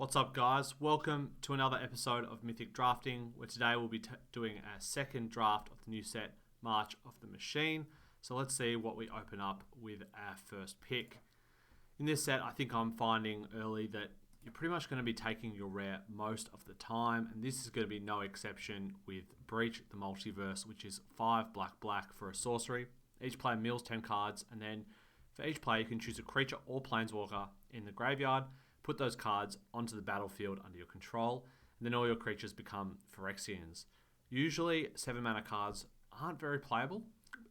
What's up, guys? Welcome to another episode of Mythic Drafting, where today we'll be doing a second draft of the new set, March of the Machine. So let's see what we open up with our first pick. In this set, I think I'm finding early that you're pretty much going to be taking your rare most of the time, and this is going to be no exception with Breach the Multiverse, which is 5 black for a sorcery. Each player mills 10 cards, and then for each player you can choose a creature or planeswalker in the graveyard, put those cards onto the battlefield under your control, and then all your creatures become Phyrexians. Usually 7 mana cards aren't very playable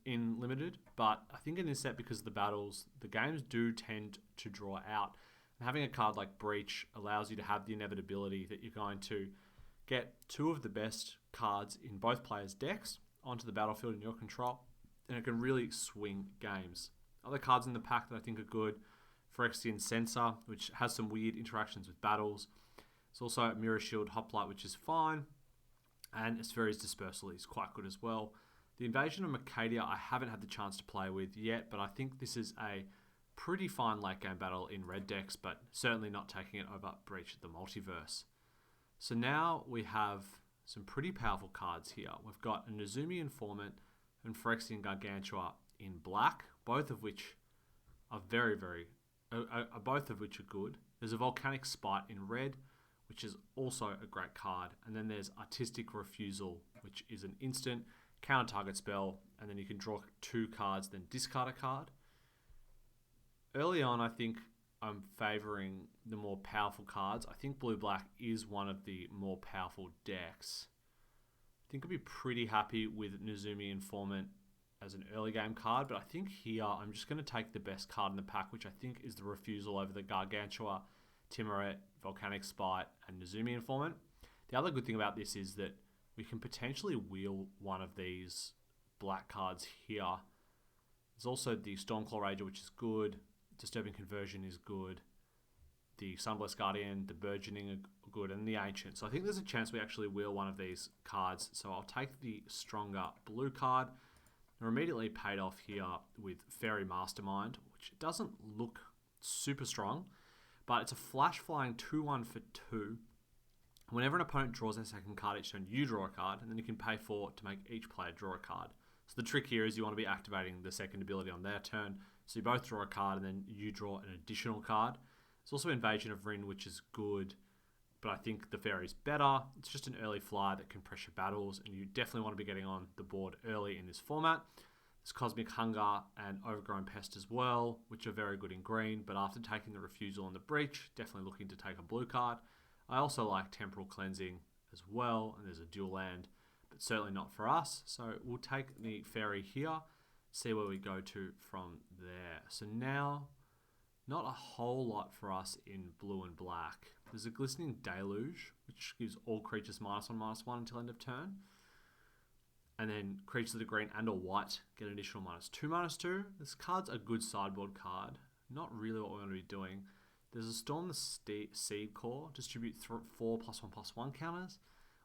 in Limited, but I think in this set, because of the battles, the games do tend to draw out. And having a card like Breach allows you to have the inevitability that you're going to get 2 of the best cards in both players' decks onto the battlefield in your control, and it can really swing games. Other cards in the pack that I think are good: Phyrexian Censor, which has some weird interactions with battles. It's also Mirror Shield Hoplite, which is fine. And Aspheria's Dispersal is quite good as well. The Invasion of Mercadia I haven't had the chance to play with yet, but I think this is a pretty fine late game battle in red decks, but certainly not taking it over Breach of the Multiverse. So now we have some pretty powerful cards here. We've got a Nezumi Informant and Phyrexian Gargantua in black, both of which are both of which are good. There's a Volcanic Spite in red, which is also a great card. And then there's Artistic Refusal, which is an instant counter target spell, and then you can draw 2 cards, then discard a card. Early on, I think I'm favouring the more powerful cards. I think blue-black is one of the more powerful decks. I think I'd be pretty happy with Nezumi Informant as an early game card, but I think here I'm just going to take the best card in the pack, which I think is the Refusal over the Gargantua, Timuret, Volcanic Spite, and Nezumi Informant. The other good thing about this is that we can potentially wheel one of these black cards here. There's also the Stormclaw Rager, which is good. Disturbing Conversion is good. The Sunblessed Guardian, the Burgeoning are good, and the Ancient. So I think there's a chance we actually wheel one of these cards. So I'll take the stronger blue card. We're immediately paid off here with Fairy Mastermind, which doesn't look super strong, but it's a flash flying 2/1 for 2. Whenever an opponent draws their second card each turn, you draw a card, and then you can pay 4 to make each player draw a card. So the trick here is you want to be activating the second ability on their turn, so you both draw a card and then you draw an additional card. There's also Invasion of Rin, which is good, but I think the Fairy's better. It's just an early flyer that can pressure battles, and you definitely want to be getting on the board early in this format. There's Cosmic Hunger and Overgrown Pest as well, which are very good in green, but after taking the Refusal and the Breach, definitely looking to take a blue card. I also like Temporal Cleansing as well, and there's a dual land, but certainly not for us. So we'll take the Fairy here, see where we go to from there. So now, not a whole lot for us in blue and black. There's a Glistening Deluge, which gives all creatures -1/-1 until end of turn. And then creatures that are green and or white get an additional -2/-2. This card's a good sideboard card. Not really what we're going to be doing. There's a Storm the Seed Core, distribute 4 +1/+1 counters,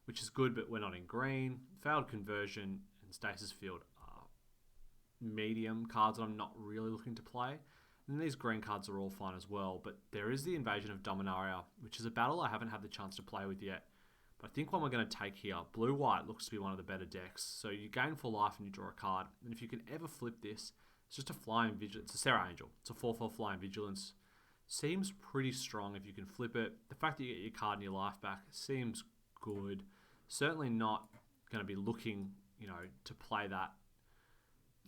which is good, but we're not in green. Failed Conversion and Stasis Field are medium cards that I'm not really looking to play. And these green cards are all fine as well, but there is the Invasion of Dominaria, which is a battle I haven't had the chance to play with yet. But I think one we're going to take here, blue-white, looks to be one of the better decks. So you gain 4 life and you draw a card. And if you can ever flip this, it's just a Flying Vigilance. It's a Serra Angel. It's a 4/4 Flying Vigilance. Seems pretty strong if you can flip it. The fact that you get your card and your life back seems good. Certainly not going to be looking, to play that.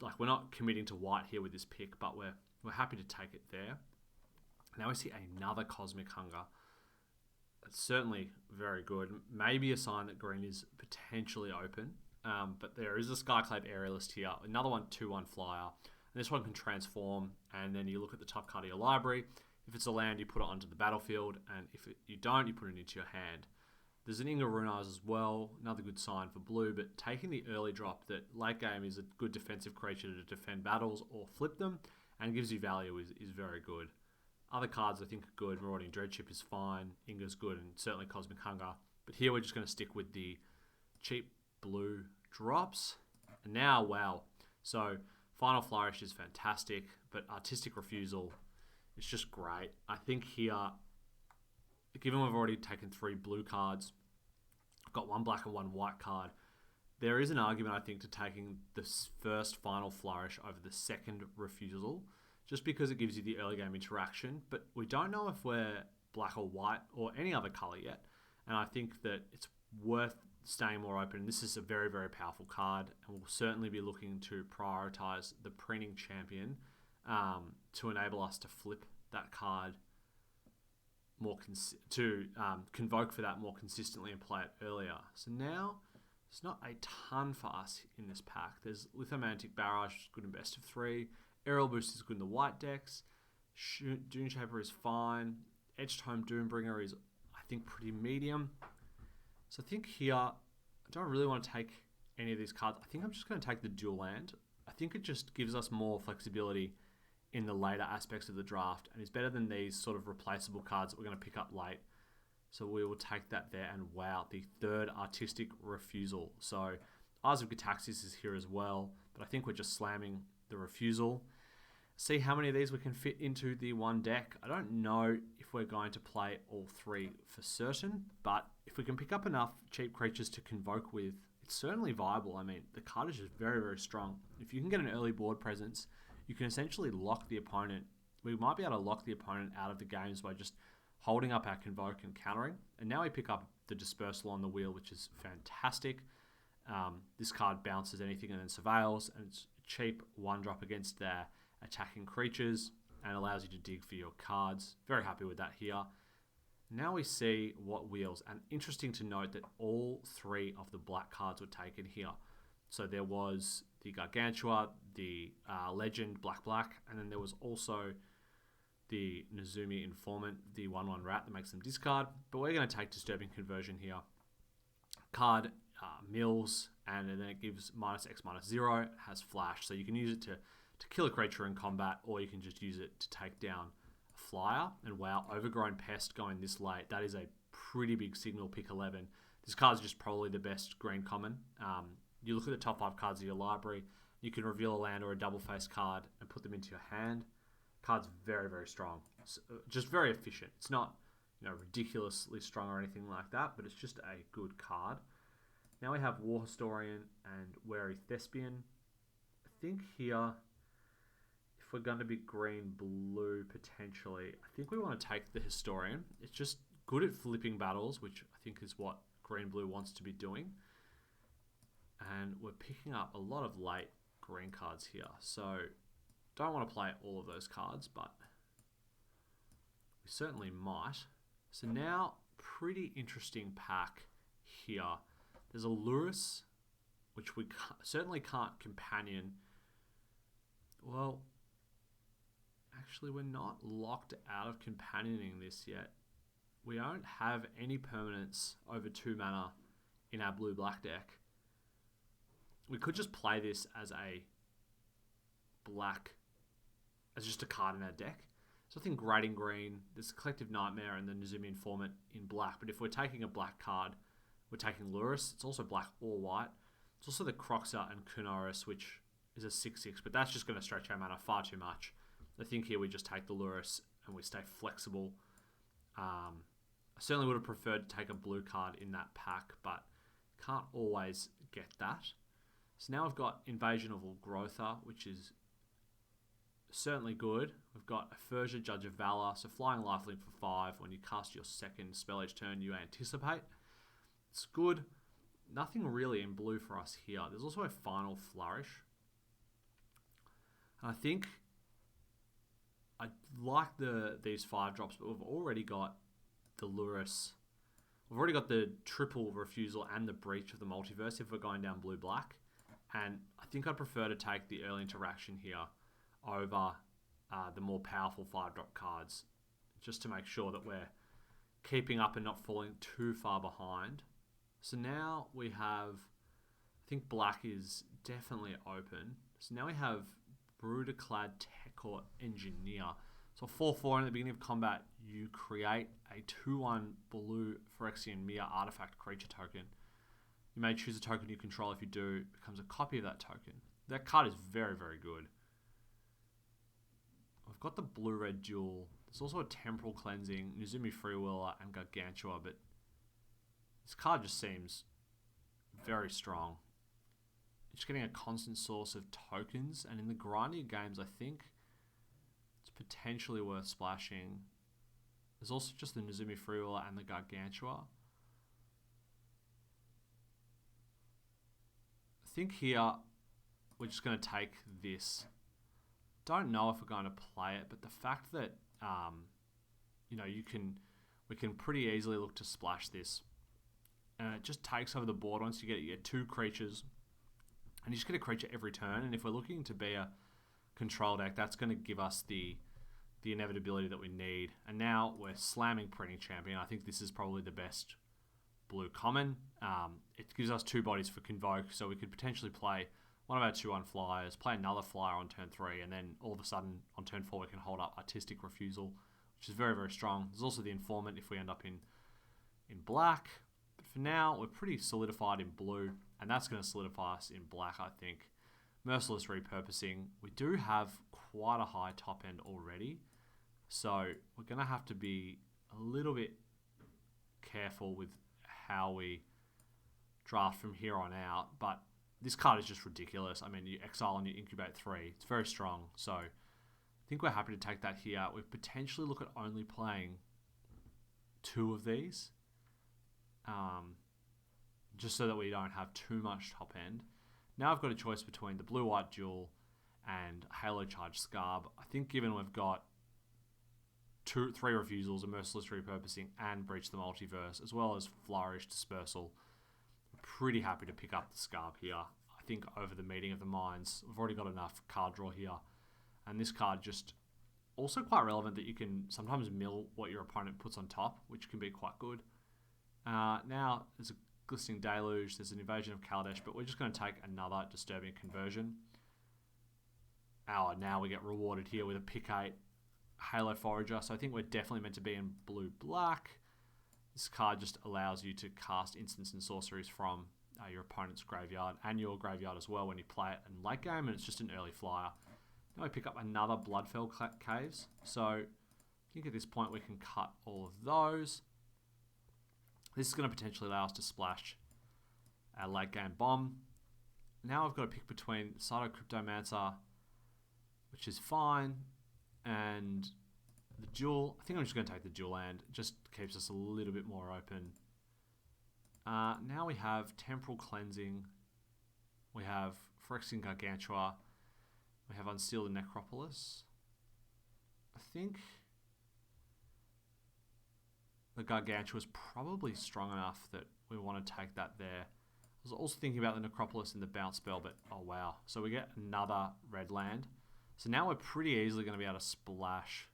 Like, we're not committing to white here with this pick, but we're happy to take it there. Now we see another Cosmic Hunger. It's certainly very good. Maybe a sign that green is potentially open. But there is a Skyclave Aerialist here. Another one, 2/1 flyer. And this one can transform. And then you look at the top card of your library. If it's a land, you put it onto the battlefield. And if you don't, you put it into your hand. There's an Inga Runars as well. Another good sign for blue. But taking the early drop that late game is a good defensive creature to defend battles or flip them, and gives you value is very good. Other cards I think are good. Marauding Dreadship is fine. Inga's good, and certainly Cosmic Hunger. But here we're just going to stick with the cheap blue drops. And now, wow. So Final Flourish is fantastic, but Artistic Refusal is just great. I think here given we've already taken 3 blue cards, I've got 1 black and 1 white card, there is an argument, I think, to taking the first final flourish over the second refusal, just because it gives you the early game interaction. But we don't know if we're black or white or any other color yet. And I think that it's worth staying more open. This is a very, very powerful card, and we'll certainly be looking to prioritize the printing champion to enable us to flip that card more convoke for that more consistently and play it earlier. So now it's not a ton for us in this pack. There's Lithomantic Barrage, which is good in best of 3. Aerial Boost is good in the white decks. Dune Shaper is fine. Edged Home Doombringer is, I think, pretty medium. So I think here, I don't really want to take any of these cards. I think I'm just going to take the dual land. I think it just gives us more flexibility in the later aspects of the draft and is better than these sort of replaceable cards that we're going to pick up late. So we will take that there, and wow, the third Artistic Refusal. So Eyes of Gitaxias is here as well, but I think we're just slamming the refusal. See how many of these we can fit into the one deck. I don't know if we're going to play all 3 for certain, but if we can pick up enough cheap creatures to convoke with, it's certainly viable. I mean, the card is just very, very strong. If you can get an early board presence, you can essentially lock the opponent. We might be able to lock the opponent out of the games by just holding up our convoke and countering. And now we pick up the Dispersal on the wheel, which is fantastic. This card bounces anything and then surveils, and it's a cheap 1-drop against their attacking creatures and allows you to dig for your cards. Very happy with that here. Now we see what wheels, and interesting to note that all 3 of the black cards were taken here. So there was the Gargantua, the Legend Black, and then there was also the Nezumi Informant, the 1/1 rat that makes them discard. But we're going to take Disturbing Conversion here. Card mills, and then it gives -X/-0. It has flash, so you can use it to kill a creature in combat, or you can just use it to take down a flyer. And wow, Overgrown Pest going this late. That is a pretty big signal, pick 11. This card's just probably the best green common. You look at the top 5 cards of your library, you can reveal a land or a double face card and put them into your hand. Card's very, very strong. It's just very efficient. It's not, ridiculously strong or anything like that, but it's just a good card. Now we have War Historian and Wary Thespian. I think here, if we're going to be green-blue potentially, I think we want to take the Historian. It's just good at flipping battles, which I think is what green-blue wants to be doing. And we're picking up a lot of late green cards here. So don't want to play all of those cards, but we certainly might. So now, pretty interesting pack here. There's a Lurrus, which we certainly can't companion. Well, actually, we're not locked out of companioning this yet. We don't have any permanents over 2 mana in our blue-black deck. We could just play this as just a card in our deck. So I think Grating Green, there's Collective Nightmare and the Nezumi Informant in black. But if we're taking a black card, we're taking Lurrus. It's also black or white. It's also the Croxa and Kunoris, which is a 6/6, but that's just going to stretch our mana far too much. I think here we just take the Lurrus and we stay flexible. I certainly would have preferred to take a blue card in that pack, but can't always get that. So now I've got Invasion of Ulgrotha, which is certainly good. We've got Aphersia, Judge of Valor, so flying lifelink for 5. When you cast your second spell each turn, you anticipate. It's good. Nothing really in blue for us here. There's also a Final Flourish. And I think I like these 5 drops, but we've already got the Lurrus. We've already got the triple refusal and the Breach of the Multiverse if we're going down blue-black. And I think I'd prefer to take the early interaction here over the more powerful 5-drop cards, just to make sure that we're keeping up and not falling too far behind. So now we have, I think black is definitely open. So now we have Bruticlad Techort Engineer. So 4/4 in the beginning of combat, you create a 2/1 blue Phyrexian Mere artifact creature token. You may choose a token you control. If you do, it becomes a copy of that token. That card is very, very good. I've got the blue-red dual. There's also a Temporal Cleansing, Nizumi Freewheeler, and Gargantua, but this card just seems very strong. Just getting a constant source of tokens, and in the grindy games, I think it's potentially worth splashing. There's also just the Nizumi Freewheeler and the Gargantua. I think here we're just going to take this. Don't know if we're going to play it, but the fact that we can pretty easily look to splash this, and it just takes over the board. Once you get 2 creatures, and you just get a creature every turn. And if we're looking to be a control deck, that's going to give us the inevitability that we need. And now we're slamming Printing Champion. I think this is probably the best blue common. It gives us 2 bodies for Convoke, so we could potentially play one of our 2/1 flyers, play another flyer on turn 3, and then all of a sudden on turn 4 we can hold up Artistic Refusal, which is very, very strong. There's also the Informant if we end up in black. But for now, we're pretty solidified in blue, and that's going to solidify us in black, I think. Merciless Repurposing. We do have quite a high top end already, so we're going to have to be a little bit careful with how we draft from here on out. But this card is just ridiculous. I mean, you exile and you incubate 3. It's very strong. So I think we're happy to take that here. We potentially look at only playing 2 of these, just so that we don't have too much top end. Now I've got a choice between the blue-white duel and Halo Charge Scarb. I think given we've got 3 refusals, a Merciless Repurposing, and Breach the Multiverse, as well as Flourish Dispersal, I'm pretty happy to pick up the Scarb here. I think over the Meeting of the Minds, we've already got enough card draw here. And this card just also quite relevant that you can sometimes mill what your opponent puts on top, which can be quite good. Now there's a Glistening Deluge, there's an Invasion of Kaladesh, but we're just going to take another Disturbing Conversion. Now we get rewarded here with a pick 8 Halo Forager, so I think we're definitely meant to be in blue-black. This card just allows you to cast instants and sorceries from your opponent's graveyard and your graveyard as well when you play it in late game, and it's just an early flyer. Now we pick up another Bloodfell Caves, so I think at this point we can cut all of those. This is going to potentially allow us to splash our late game bomb. Now I've got to pick between Cyto Cryptomancer, which is fine, and the duel. I think I'm just going to take the dual land. It just keeps us a little bit more open. Now we have Temporal Cleansing. We have Phyrexian Gargantua. We have Unseal the Necropolis. I think the Gargantua is probably strong enough that we want to take that there. I was also thinking about the Necropolis and the bounce spell, but oh wow. So we get another red land. So now we're pretty easily going to be able to splash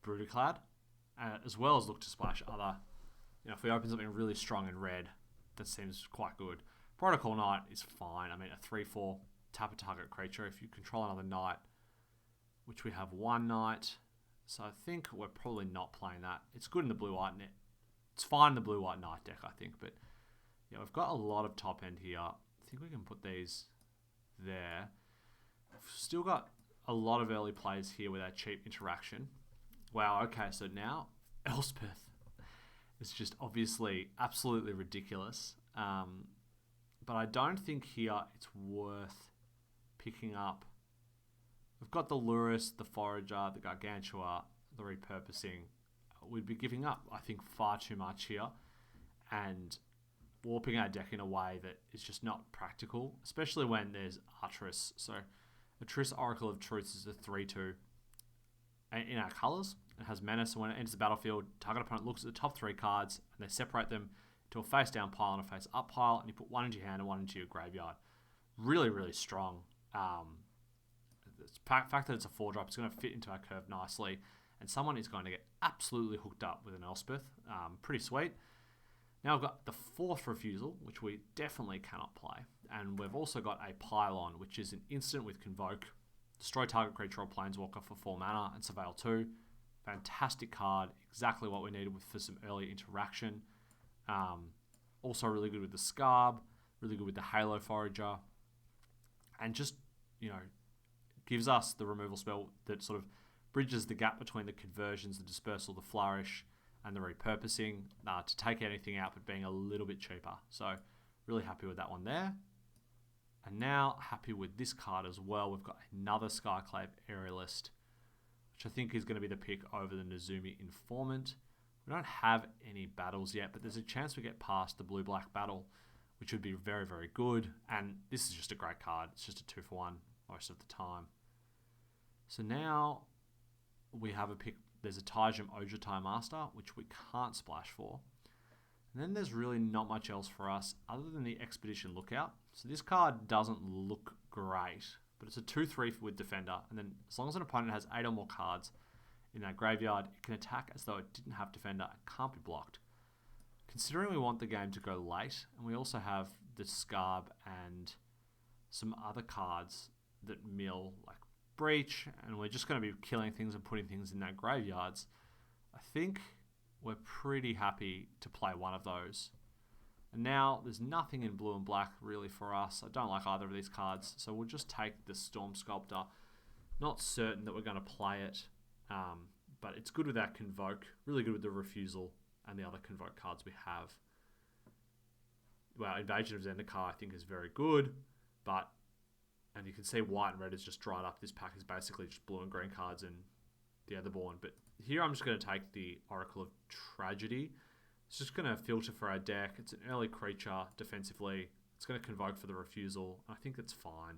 Brutaclad, as well as look to splash other. If we open something really strong in red, that seems quite good. Protocol Knight is fine. I mean, a 3/4 tap a target creature. If you control another knight, which we have 1 knight, so I think we're probably not playing that. It's good in the blue-white net. It's fine in the blue-white knight deck, I think. But yeah, we've got a lot of top end here. I think we can put these there. We've still got a lot of early plays here with our cheap interaction. Wow, okay, so now Elspeth is just obviously absolutely ridiculous. But I don't think here it's worth picking up. We've got the Lurrus, the Forager, the Gargantua, the Repurposing. We'd be giving up, I think, far too much here and warping our deck in a way that is just not practical, especially when there's Artris. So Artris, Oracle of Truths, is a 3/2 in our colours. It has Menace, and when it enters the battlefield, target opponent looks at the top 3 cards and they separate them to a face-down pile and a face-up pile, and you put 1 into your hand and 1 into your graveyard. Really, really strong. The fact that it's a 4-drop, it's going to fit into our curve nicely, and someone is going to get absolutely hooked up with an Elspeth. Pretty sweet. Now we've got the 4th refusal, which we definitely cannot play, and we've also got a Pylon, which is an instant with Convoke. Destroy target creature or planeswalker for 4 mana and Surveil 2. Fantastic card, exactly what we needed for some early interaction. Also really good with the Scarb, really good with the Halo Forager, and just, gives us the removal spell that sort of bridges the gap between the conversions, the dispersal, the flourish, and the repurposing to take anything out, but being a little bit cheaper. So really happy with that one there. And now happy with this card as well. We've got another Skyclave Aerialist, which I think is going to be the pick over the Nezumi Informant. We don't have any battles yet, but there's a chance we get past the blue-black battle, which would be very, very good. And this is just a great card. It's just a 2-for-1 most of the time. So now we have a pick. There's a Taijum Ojutai Master, which we can't splash for. And then there's really not much else for us other than the Expedition Lookout. So this card doesn't look great, but it's a 2-3 with Defender. And then as long as an opponent has 8 or more cards in that graveyard, it can attack as though it didn't have Defender and can't be blocked. Considering we want the game to go late, and we also have the Scarb and some other cards that mill, like Breach, and we're just going to be killing things and putting things in their graveyards, I think we're pretty happy to play one of those. And now there's nothing in blue and black really for us. I don't like either of these cards, so we'll just take the Storm Sculptor. Not certain that we're going to play it, but it's good with our Convoke, really good with the Refusal and the other Convoke cards we have. Well, Invasion of Zendikar I think is very good, but, and you can see white and red is just dried up. This pack is basically just blue and green cards and the Otherborn. But here I'm just going to take the Oracle of Tragedy. It's just going to filter for our deck. It's an early creature defensively. It's going to Convoke for the Refusal. I think it's fine.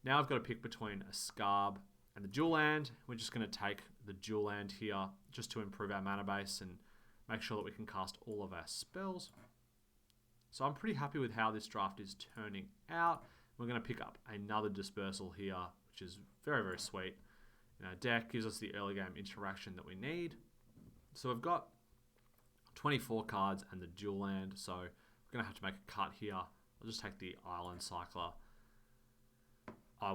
Now I've got to pick between a Scarb and the Dual Land. We're just going to take the Dual Land here just to improve our mana base and make sure that we can cast all of our spells. So I'm pretty happy with how this draft is turning out. We're going to pick up another Dispersal here, which is very, very sweet. And our deck gives us the early game interaction that we need. So we've got 24 cards and the Dual Land, so we're going to have to make a cut here. I'll just take the Island Cycler.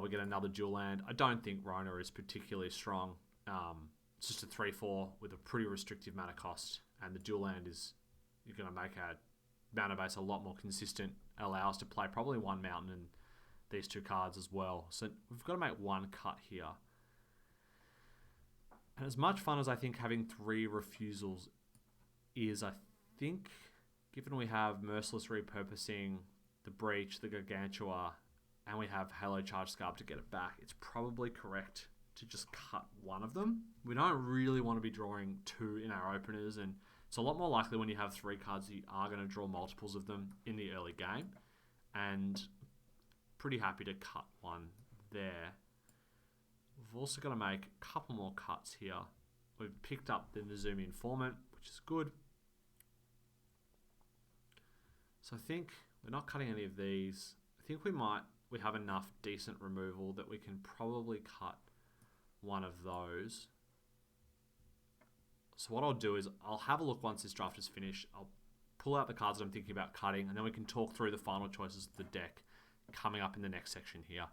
We get another Dual Land. I don't think Rona is particularly strong. It's just a 3-4 with a pretty restrictive mana cost, and the Dual Land is, you're going to make our mana base a lot more consistent, allow us to play probably one mountain and these two cards as well. So we've got to make one cut here. And as much fun as I think having 3 refusals is, I think, given we have Merciless Repurposing, the Breach, the Gargantua, and we have Halo Charge Scarb to get it back, it's probably correct to just cut one of them. We don't really want to be drawing 2 in our openers, and it's a lot more likely when you have 3 cards that you are going to draw multiples of them in the early game. And pretty happy to cut one there. We've also got to make a couple more cuts here. We've picked up the Nezumi Informant, which is good. So I think we're not cutting any of these. I think we have enough decent removal that we can probably cut one of those. So what I'll do is I'll have a look once this draft is finished. I'll pull out the cards that I'm thinking about cutting, and then we can talk through the final choices of the deck coming up in the next section here.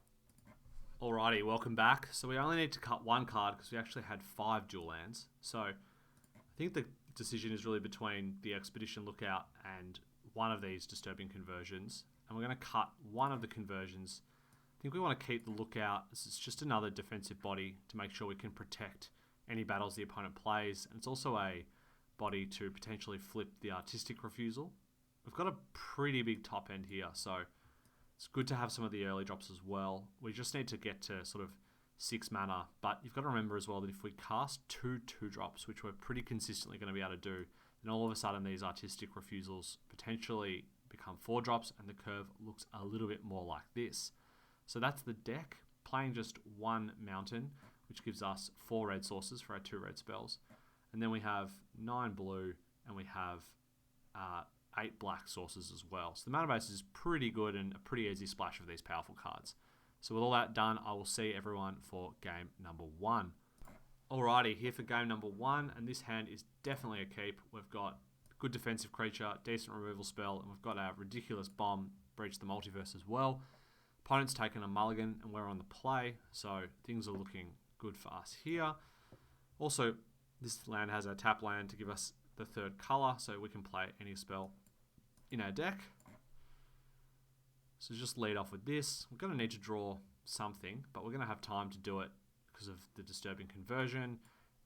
Alrighty, welcome back. So we only need to cut one card because we actually had 5 Dual Lands. So I think the decision is really between the Expedition Lookout and one of these Disturbing Conversions. And we're going to cut one of the conversions. I think we want to keep the Lookout. This is just another defensive body to make sure we can protect any battles the opponent plays. And it's also a body to potentially flip the Artistic Refusal. We've got a pretty big top end here, so it's good to have some of the early drops as well. We just need to get to sort of 6 mana, but you've got to remember as well that if we cast 2 2-drops, which we're pretty consistently going to be able to do, then all of a sudden these Artistic Refusals potentially become 4 drops, and the curve looks a little bit more like this. So that's the deck, playing just 1 mountain, which gives us 4 red sources for our 2 red spells. And then we have 9 blue, and we have 8 black sources as well. So the mana base is pretty good and a pretty easy splash of these powerful cards. So with all that done, I will see everyone for game number 1. Alrighty, here for game number 1, and this hand is definitely a keep. We've got good defensive creature, decent removal spell, and we've got our ridiculous bomb, Breach the Multiverse as well. Opponent's taken a mulligan, and we're on the play, so things are looking good for us here. Also, this land has a tap land to give us the 3rd colour, so we can play any spell in our deck. So just lead off with this. We're going to need to draw something, but we're going to have time to do it because of the disturbing conversion,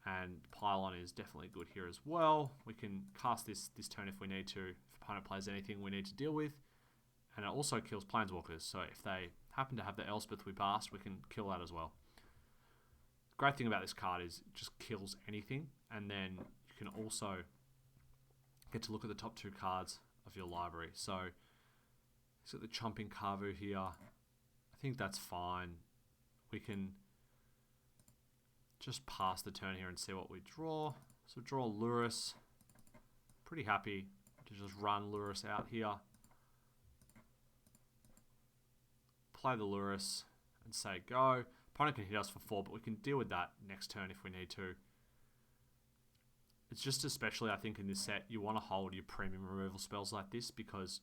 and Pylon is definitely good here as well. We can cast this turn if we need to, if opponent plays anything we need to deal with, and it also kills Planeswalkers, so if they happen to have the Elspeth we passed, we can kill that as well. The great thing about this card is it just kills anything, and then you can also get to look at the top 2 cards of your library. So, he's got the Chomping Kavu here. I think that's fine. We can just pass the turn here and see what we draw. So draw Lurrus. Pretty happy to just run Lurrus out here. Play the Lurrus and say go. Opponent can hit us for 4, but we can deal with that next turn if we need to. It's just especially, I think, in this set, you want to hold your premium removal spells like this because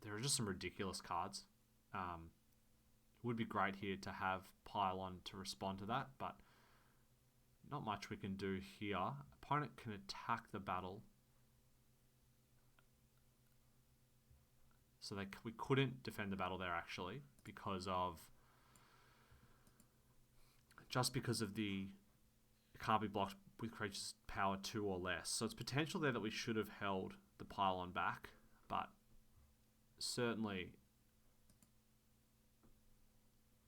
there are just some ridiculous cards. It would be great here to have Pylon to respond to that, but not much we can do here. Opponent can attack the battle. So we couldn't defend the battle there actually because of the it can't be blocked with creatures power 2 or less. So it's potential there that we should have held the Pylon back, but certainly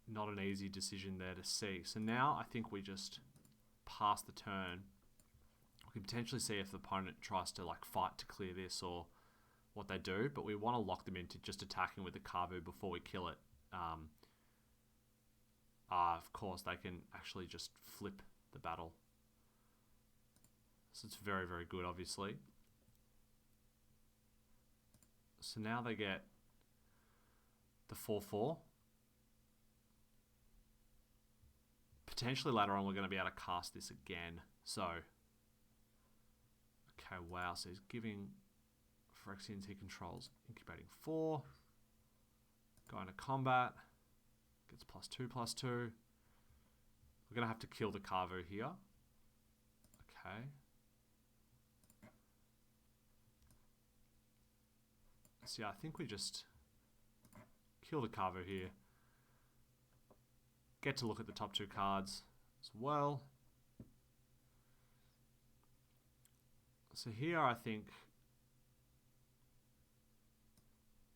not an easy decision there to see. So now I think we just pass the turn. We can potentially see if the opponent tries to like fight to clear this or what they do, but we want to lock them into just attacking with the Kavu before we kill it. Of course, they can actually just flip the battle. So it's very, very good, obviously. So now they get the 4/4. Potentially later on, we're going to be able to cast this again. So, okay, wow. So he's giving Phyrexians he controls, incubating 4. Going to combat. Gets +2/+2. We're going to have to kill the Kavu here. Okay. So yeah, I think we just kill the Kavu here. Get to look at the top 2 cards as well. So here I think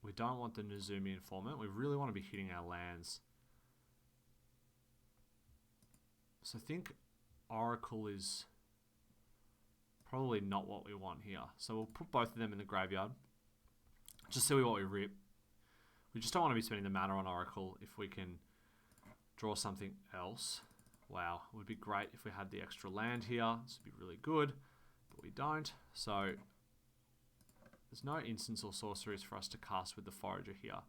we don't want the Nezumi Informant. We really want to be hitting our lands. So I think Oracle is probably not what we want here. So we'll put both of them in the graveyard. Just see what we rip. We just don't want to be spending the mana on Oracle if we can draw something else. Wow, it would be great if we had the extra land here. This would be really good, but we don't. So there's no instants or sorceries for us to cast with the Forager here.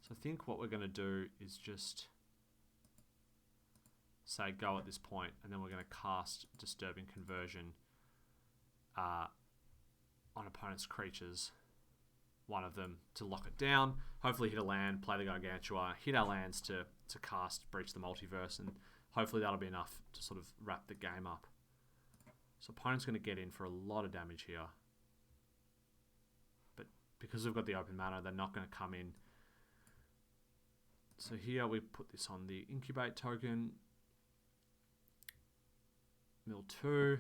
So I think what we're going to do is just say go at this point, and then we're going to cast Disturbing Conversion on opponent's creatures. One of them to lock it down, hopefully hit a land, play the Gargantua, hit our lands to cast Breach the Multiverse, and hopefully that'll be enough to sort of wrap the game up. So opponent's going to get in for a lot of damage here. But because we've got the open mana, they're not going to come in. So here we put this on the Incubate token. Mill 2.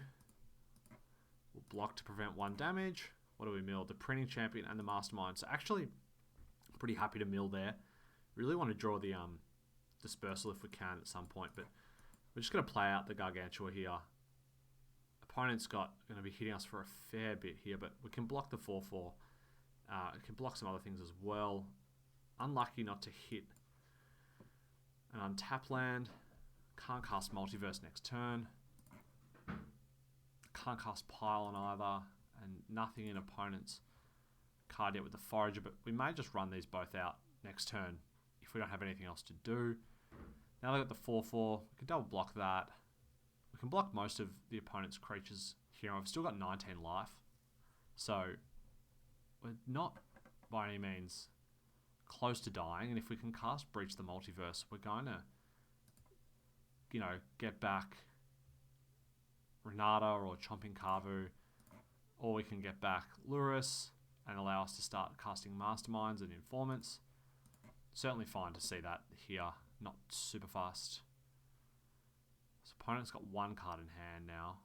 We'll block to prevent 1 damage. What do we mill? The Printing Champion and the Mastermind. So actually, pretty happy to mill there. Really want to draw the Dispersal if we can at some point, but we're just going to play out the Gargantua here. Opponent's going to be hitting us for a fair bit here, but we can block the 4/4. It can block some other things as well. Unlucky not to hit an untap land. Can't cast Multiverse next turn. Can't cast Pylon either. And nothing in opponent's card yet with the Forager, but we may just run these both out next turn if we don't have anything else to do. Now they've got the 4/4. We can double block that. We can block most of the opponent's creatures here. I've still got 19 life. So we're not by any means close to dying. And if we can cast Breach the Multiverse, we're going to, get back Renata or Chomping Kavu. Or we can get back Lurrus and allow us to start casting Masterminds and Informants. Certainly fine to see that here, not super fast. Opponent's got 1 card in hand now.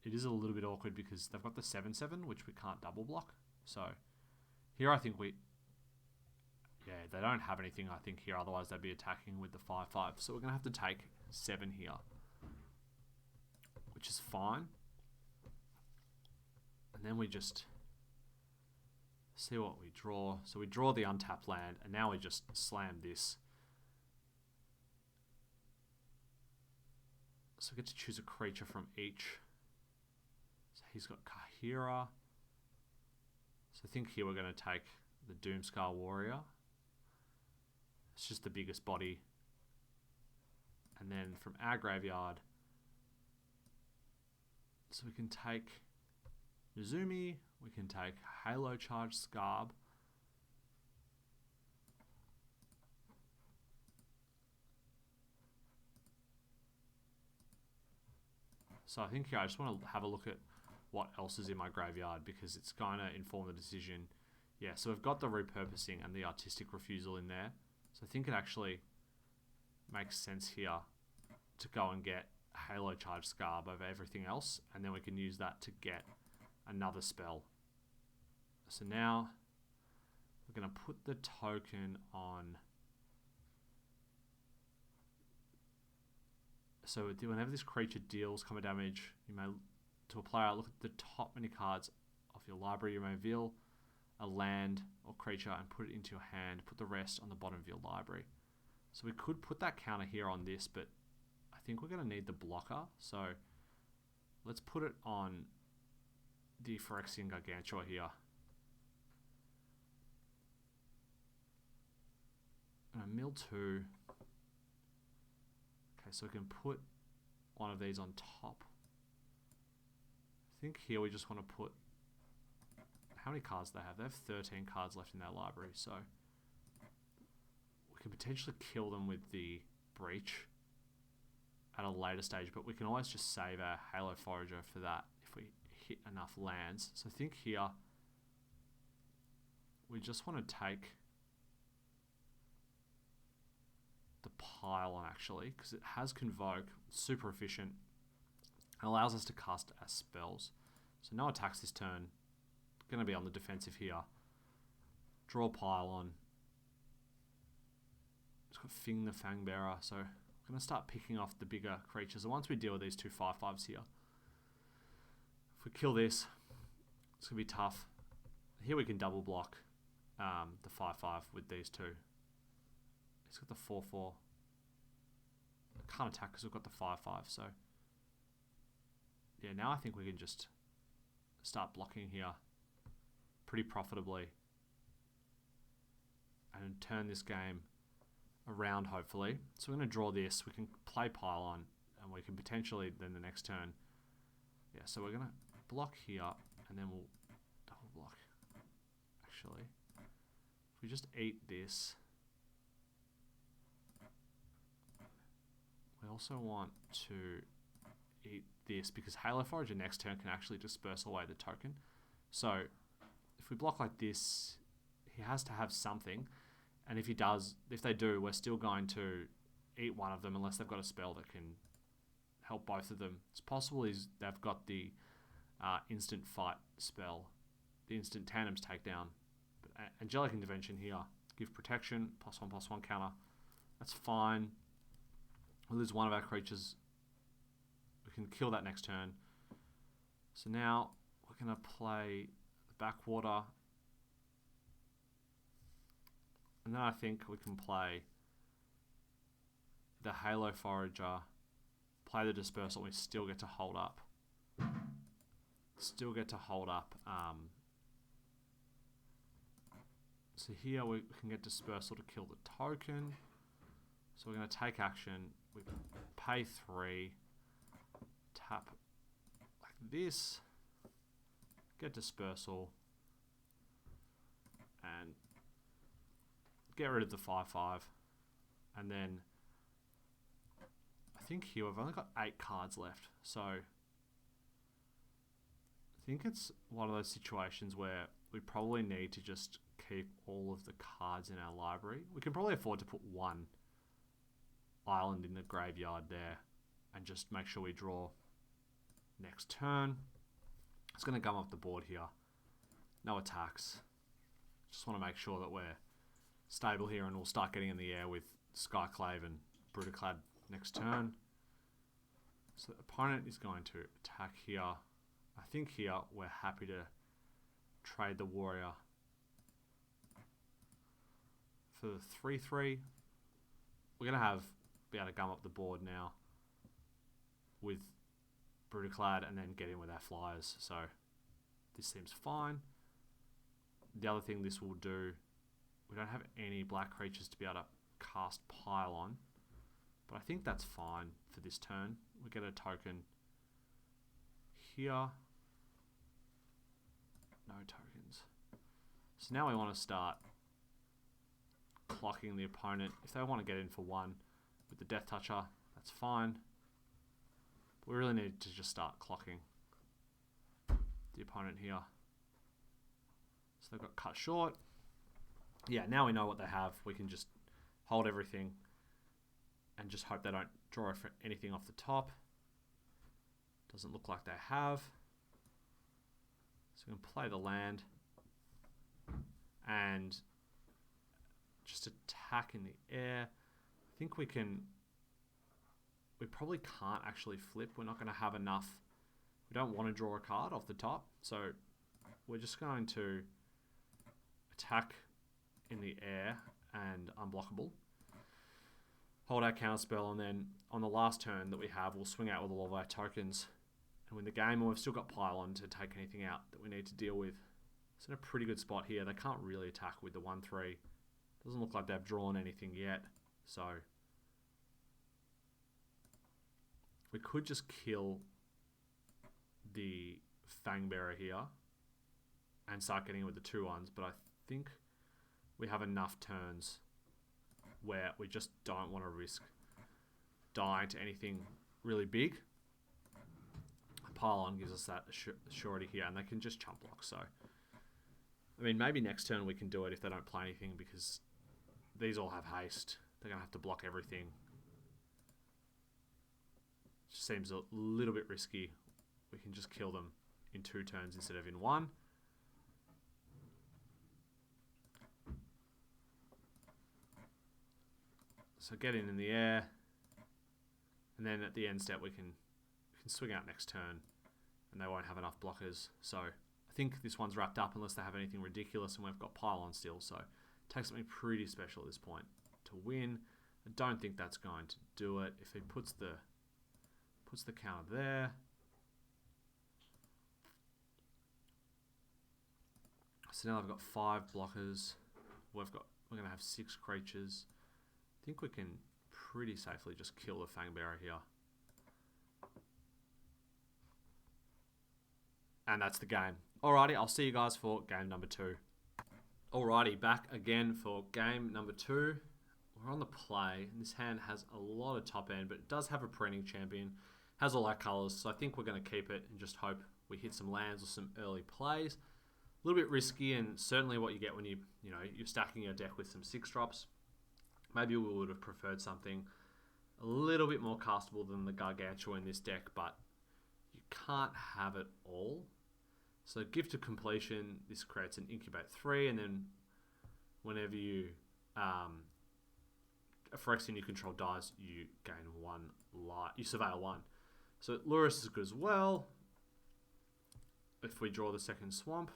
It is a little bit awkward because they've got the 7/7, which we can't double block. So here I think yeah, they don't have anything, I think, here. Otherwise, they'd be attacking with the 5/5. So we're going to have to take 7 here, which is fine. And then we just see what we draw. So we draw the untapped land, and now we just slam this. So we get to choose a creature from each. So he's got Kahira. So I think here we're going to take the Doomscar Warrior. It's just the biggest body. And then from our graveyard, so we can take Nizumi, we can take Halo Charge Scarb. So I think here I just want to have a look at what else is in my graveyard because it's going to inform the decision. Yeah, so we've got the repurposing and the artistic refusal in there. So I think it actually makes sense here to go and get Halo Charge Scarb over everything else, and then we can use that to get another spell. So now we're going to put the token on. So whenever this creature deals combat damage, you may, to a player, look at the top many cards of your library. You may reveal a land or creature and put it into your hand. Put the rest on the bottom of your library. So we could put that counter here on this, but I think we're going to need the blocker. So let's put it on the Phyrexian Gargantua here. And a mill 2. Okay, so we can put one of these on top. I think here we just want to put, how many cards do they have? They have 13 cards left in their library, so we can potentially kill them with the Breach at a later stage, but we can always just save our Halo Forager for that if we hit enough lands. So I think here we just want to take the Pylon actually, because it has Convoke, super efficient, and allows us to cast our spells. So no attacks this turn. Going to be on the defensive here. Draw Pylon. It's got Fing the Fangbearer, so I'm going to start picking off the bigger creatures. And once we deal with these 2 5/5s here, if we kill this, it's going to be tough. Here we can double block the 5/5 with these 2. It's got the 4/4. I can't attack because we've got the 5/5, so yeah, now I think we can just start blocking here pretty profitably and turn this game around hopefully. So we're going to draw this, we can play Pylon, and we can potentially then the next turn, yeah, so we're going to block here and then we'll double block actually. If we just eat this, we also want to eat this because Halo Forager next turn can actually disperse away the token. So if we block like this, he has to have something, and if he does, if they do, we're still going to eat one of them unless they've got a spell that can help both of them. It's possible they've got the instant fight spell, the instant tandems takedown. But Angelic Intervention here, give protection, +1/+1 counter. That's fine. We'll lose one of our creatures. We can kill that next turn. So now we're going to play the Backwater. And then I think we can play the Halo Forager, play the Dispersal, and we still get to hold up. Still get to hold up. So here we can get Dispersal to kill the token. So we're going to take action. We pay 3, tap like this, get Dispersal, and get rid of the 5/5. And then I think here we've only got 8 cards left. So I think it's one of those situations where we probably need to just keep all of the cards in our library. We can probably afford to put 1 island in the graveyard there and just make sure we draw next turn. It's going to gum up the board here. No attacks. Just want to make sure that we're stable here, and we'll start getting in the air with Skyclave and Brutaclad next turn. So the opponent is going to attack here. I think here we're happy to trade the Warrior for the 3/3. We're going to be able to gum up the board now with Brutaclad and then get in with our flyers. So this seems fine. The other thing this will do, we don't have any black creatures to be able to cast Pylon, but I think that's fine for this turn. We get a token here. No tokens. So now we want to start clocking the opponent. If they want to get in for one with the Death Toucher, that's fine. But we really need to just start clocking the opponent here. So they've got cut short. Yeah, now we know what they have. We can just hold everything and just hope they don't draw anything off the top. Doesn't look like they have. So we can play the land and just attack in the air. I think we probably can't actually flip. We're not going to have enough. We don't want to draw a card off the top. So we're just going to attack in the air and unblockable. Hold our counterspell, and then on the last turn that we have, we'll swing out with all of our tokens and win the game. And we've still got Pylon to take anything out that we need to deal with. It's in a pretty good spot here. They can't really attack with the 1/3. Doesn't look like they've drawn anything yet. So we could just kill the Fangbearer here and start getting in with the 2/1s, but I think we have enough turns where we just don't want to risk dying to anything really big. Pylon gives us that surety here, and they can just chump block. So, I mean, maybe next turn we can do it if they don't play anything, because these all have haste. They're going to have to block everything. Just seems a little bit risky. We can just kill them in 2 turns instead of in 1. So get in the air, and then at the end step we can swing out next turn, and they won't have enough blockers. So I think this one's wrapped up unless they have anything ridiculous, and we've got Pylon still. So it takes something pretty special at this point to win. I don't think that's going to do it. If he puts the counter there, so now I've got 5 blockers. We're going to have 6 creatures. I think we can pretty safely just kill the Fangbearer here. And that's the game. Alrighty, I'll see you guys for game number 2. Alrighty, back again for game number 2. We're on the play, and this hand has a lot of top end, but it does have a Printing Champion. Has all our colours, so I think we're going to keep it and just hope we hit some lands or some early plays. A little bit risky, and certainly what you get when you're stacking your deck with some 6-drops. Maybe we would have preferred something a little bit more castable than the Gargantua in this deck, but you can't have it all. So Gift of Completion, this creates an Incubate 3, and then whenever you a Phyrexian you control dies, you gain 1 life. You surveil 1. So Lurrus is good as well. If we draw the second Swamp,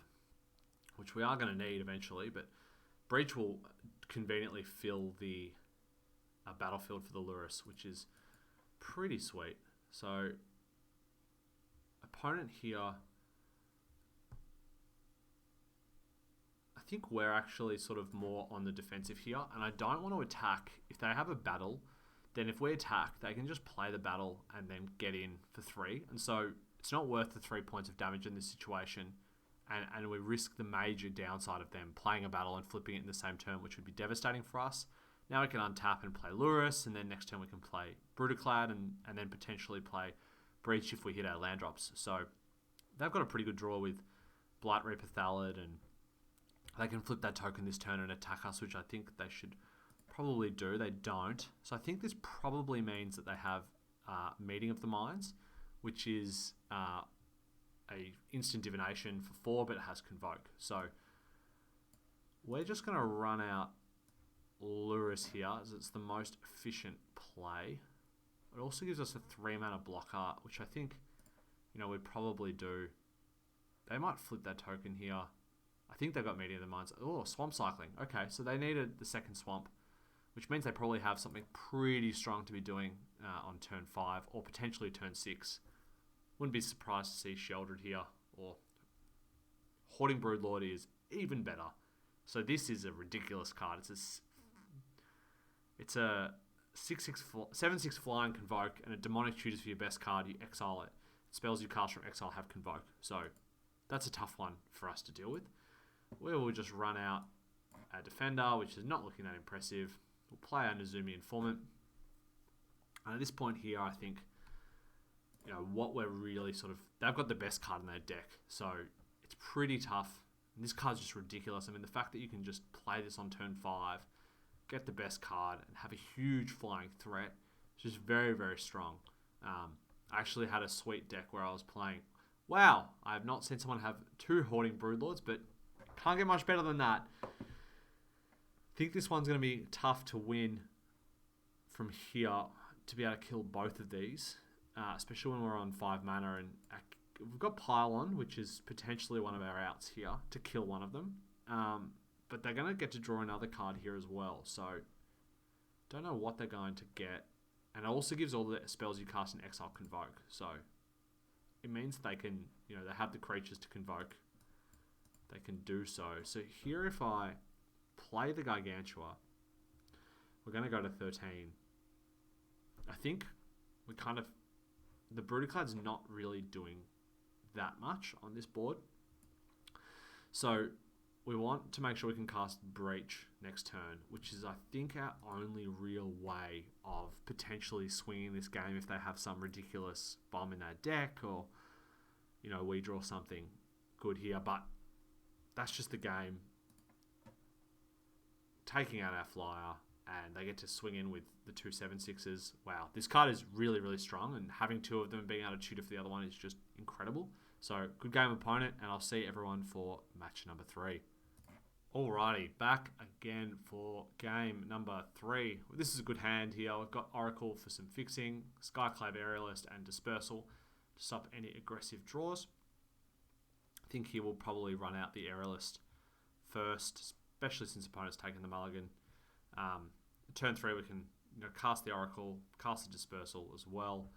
which we are going to need eventually, but Breach will conveniently fill the battlefield for the Lurrus, which is pretty sweet. So opponent here, I think we're actually sort of more on the defensive here, and I don't want to attack. If they have a battle, then if we attack, they can just play the battle and then get in for 3, and so it's not worth the 3 points of damage in this situation, and we risk the major downside of them playing a battle and flipping it in the same turn, which would be devastating for us. Now we can untap and play Lurrus, and then next turn we can play Brutaclad and then potentially play Breach if we hit our land drops. So they've got a pretty good draw with Blight Reaper Thallid, and they can flip that token this turn and attack us, which I think they should probably do. They don't. So I think this probably means that they have Meeting of the Minds, which is a instant divination for 4, but it has Convoke. So we're just going to run out Lurrus here, as it's the most efficient play. It also gives us a 3-mana blocker, which I think, we'd probably do. They might flip that token here. I think they've got Meeting of the Minds. Oh, Swamp Cycling. Okay, so they needed the second Swamp, which means they probably have something pretty strong to be doing on turn 5 or potentially turn 6. Wouldn't be surprised to see Sheldred here, or Hoarding Broodlord is even better. So this is a ridiculous card. It's a 7/6 flying Convoke, and a Demonic Tutors for your best card. You exile it. Spells you cast from exile have Convoke. So that's a tough one for us to deal with. We will just run out a Defender, which is not looking that impressive. We'll play our Nezumi Informant. And at this point here, I think, what we're really they've got the best card in their deck. So it's pretty tough. And this card's just ridiculous. I mean, the fact that you can just play this on turn 5, get the best card, and have a huge flying threat is just very, very strong. I actually had a sweet deck where I was playing. Wow, I have not seen someone have 2 Hoarding Broodlords, but can't get much better than that. I think this one's going to be tough to win from here to be able to kill both of these, especially when we're on 5 mana. And we've got Pylon, which is potentially one of our outs here to kill one of them. But they're going to get to draw another card here as well. So don't know what they're going to get. And it also gives all the spells you cast in exile Convoke. So it means they can, they have the creatures to Convoke. They can do so. So here, if I play the Gargantua, we're going to go to 13. I think the Brutaclad's not really doing that much on this board. So we want to make sure we can cast Breach next turn, which is, I think, our only real way of potentially swinging this game if they have some ridiculous bomb in their deck, or, we draw something good here. But that's just the game. Taking out our flyer, and they get to swing in with the 2 7/6s. Wow, this card is really, really strong, and having 2 of them and being able to tutor for the other one is just incredible. So, good game opponent, and I'll see everyone for match number 3. Alrighty, back again for game number 3. This is a good hand here. We've got Oracle for some fixing, Skyclave Aerialist, and Dispersal to stop any aggressive draws. I think here we'll probably run out the Aerialist first, especially since opponent's taken the mulligan. Turn 3 we can cast the Oracle, cast the Dispersal as well,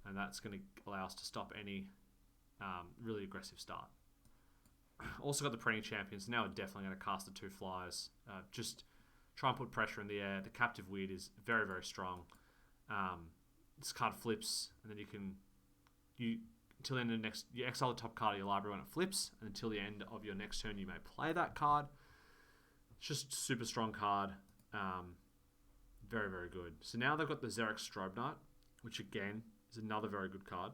and that's going to allow us to stop any really aggressive start. Also got the Preening Champions. Now we're definitely going to cast the 2 flyers. Just try and put pressure in the air. The Captive Weird is very, very strong. This card flips, and then until the end of the next, you exile the top card of your library when it flips, and until the end of your next turn you may play that card. It's just a super strong card. Very, very good. So now they've got the Xeric Strobe Knight, which again is another very good card.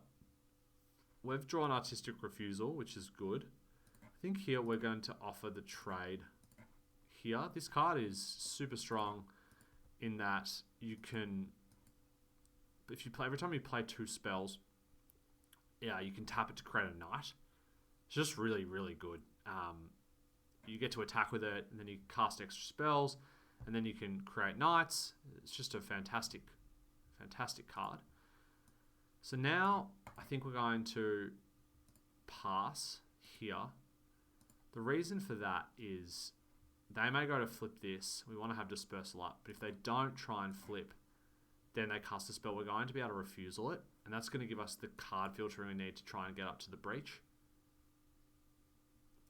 We've drawn Artistic Refusal, which is good. I think here we're going to offer the trade here. This card is super strong in that you can, every time you play 2 spells, you can tap it to create a knight. It's just really, really good. You get to attack with it, and then you cast extra spells, and then you can create knights. It's just a fantastic, fantastic card. So now I think we're going to pass here. The reason for that is they may go to flip this. We want to have Dispersal up, but if they don't try and flip, then they cast a spell. We're going to be able to refusal it, and that's going to give us the card filtering we need to try and get up to the Breach.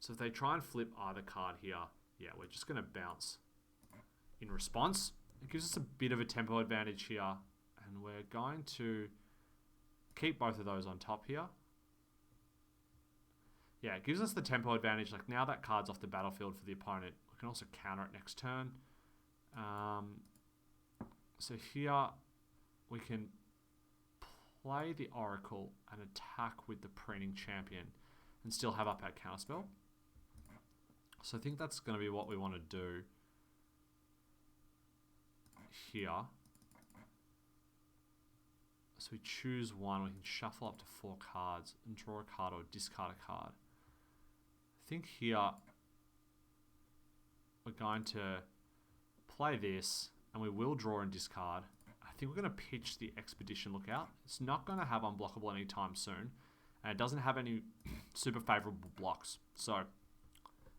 So if they try and flip either card here, we're just going to bounce in response. It gives us a bit of a tempo advantage here, and we're going to keep both of those on top here. Yeah, it gives us the tempo advantage. Like, now that card's off the battlefield for the opponent, we can also counter it next turn. So here we can play the Oracle and attack with the Preening Champion and still have up our counterspell. So I think that's going to be what we want to do. here. So we choose one. We can shuffle up to 4 cards and draw a card or discard a card. I think here we're going to play this, and we will draw and discard. I think we're going to pitch the Expedition Lookout. It's not going to have unblockable anytime soon, and it doesn't have any super favorable blocks. So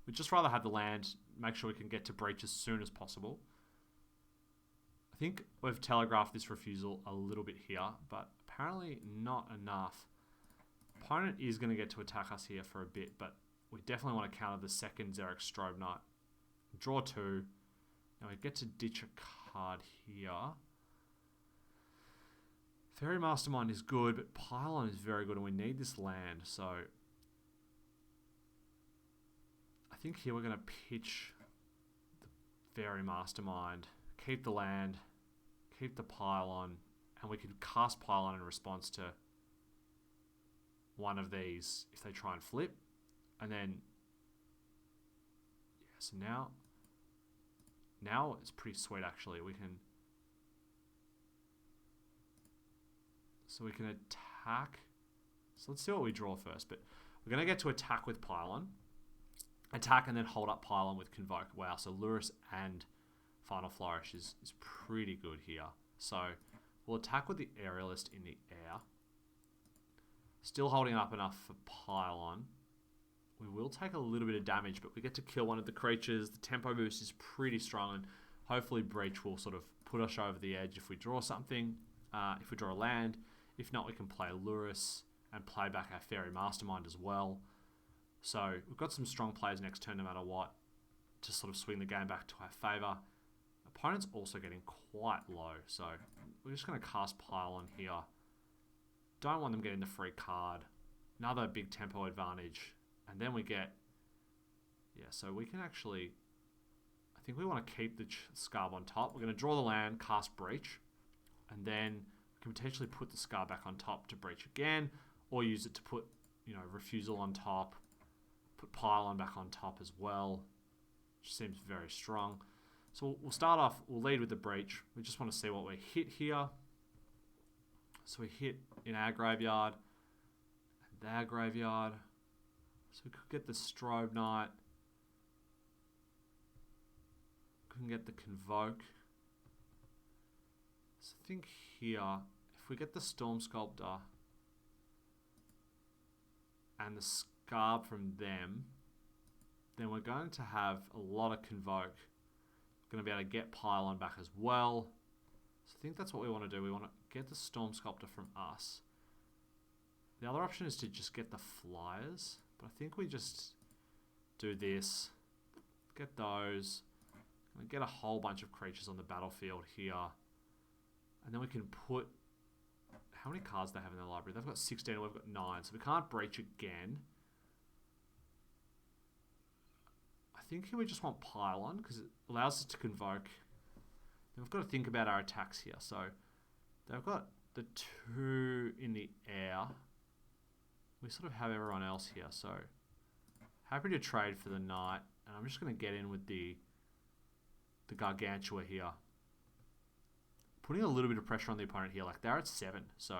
we'd just rather have the land, make sure we can get to Breach as soon as possible. I think we've telegraphed this refusal a little bit here, but apparently not enough. Opponent is going to get to attack us here for a bit, but we definitely want to counter the second Xeric Strobe Knight. Draw 2. Now we get to ditch a card here. Fairy Mastermind is good, but Pylon is very good, and we need this land. So I think here we're going to pitch the Fairy Mastermind, keep the land, keep the Pylon, and we can cast Pylon in response to one of these if they try and flip. And then, yeah, so now it's pretty sweet actually. We can attack. So let's see what we draw first. But we're going to get to attack with Pylon. Attack and then hold up Pylon with Convoke. Wow, so Lurrus and Final Flourish is pretty good here. So we'll attack with the Aerialist in the air. Still holding up enough for Pylon. We will take a little bit of damage, but we get to kill one of the creatures. The tempo boost is pretty strong, and hopefully Breach will sort of put us over the edge if we draw something, if we draw a land. If not, we can play Lurrus and play back our Fairy Mastermind as well. So we've got some strong plays next turn no matter what to sort of swing the game back to our favour. Opponent's also getting quite low, so we're just going to cast Pylon here. Don't want them getting the free card. Another big tempo advantage. And then we get... Yeah, so we can actually... I think we want to keep the Scarb on top. We're going to draw the land, cast Breach. And then we can potentially put the Scar back on top to Breach again. Or use it to put, Refusal on top. Put Pylon back on top as well. Which seems very strong. So we'll start off, we'll lead with the Breach. We just want to see what we hit here. So we hit in our graveyard, and their graveyard. So we could get the Strobe Knight. Couldn't get the Convoke. So I think here, if we get the Storm Sculptor and the Scarb from them, then we're going to have a lot of Convoke. Going to be able to get Pylon back as well. So I think that's what we want to do. We want to get the Storm Sculptor from us. The other option is to just get the Flyers. But I think we just do this. Get those. And get a whole bunch of creatures on the battlefield here. And then we can put... How many cards do they have in their library? They've got 16 and we've got 9. So we can't Breach again. I think here we just want Pylon because it allows us to Convoke. Then we've got to think about our attacks here. So they've got the 2 in the air. We sort of have everyone else here. So happy to trade for the Knight. And I'm just going to get in with the Gargantua here. Putting a little bit of pressure on the opponent here. Like they're at 7. So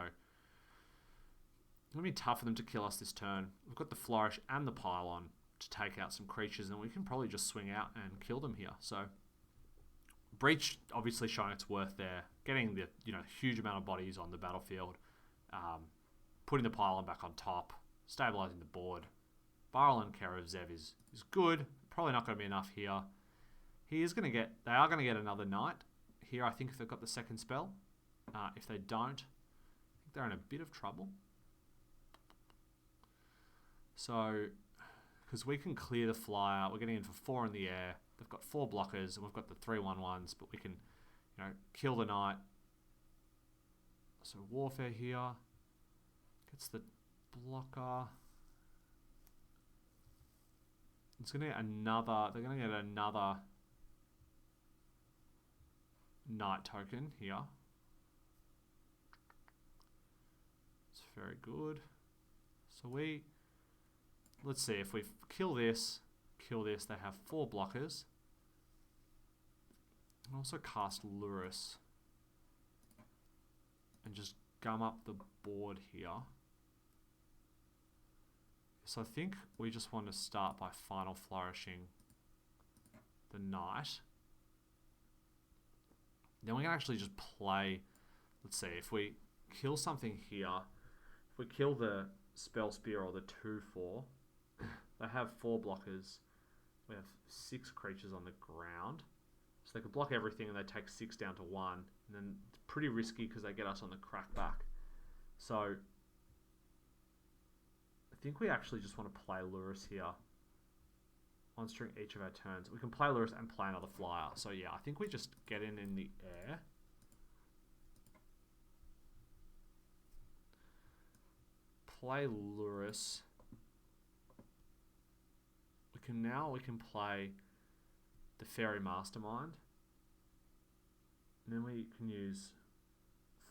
it's going to be tough for them to kill us this turn. We've got the Flourish and the Pylon to take out some creatures, and we can probably just swing out and kill them here. So Breach obviously showing its worth there, getting the huge amount of bodies on the battlefield, putting the Pylon back on top, stabilizing the board. Barrel and Care of Zev is good. Probably not going to be enough here. They are going to get another Knight here, I think, if they've got the second spell. If they don't, I think they're in a bit of trouble. So, because we can clear the flyer, we're getting in for 4 in the air. They've got 4 blockers, and we've got the 3/1/1s, but we can, kill the Knight. So Warfare here gets the blocker. It's going to get another. They're going to get another Knight token here. It's very good. So let's see, if we kill this, they have 4 blockers. can also cast Lurus and just gum up the board here. So I think we just want to start by Final Flourishing the Knight. Then we can actually just play, let's see, if we kill something here, if we kill the Spell Spear or the 2/4, they have 4 blockers. We have 6 creatures on the ground. So they could block everything and they take 6 down to 1. And then it's pretty risky because they get us on the crack back. So I think we actually just want to play Lurus here. 1 string each of our turns. We can play Lurus and play another flyer. So yeah, I think we just get in the air. Play Lurus. We can play the Fairy Mastermind. And then we can use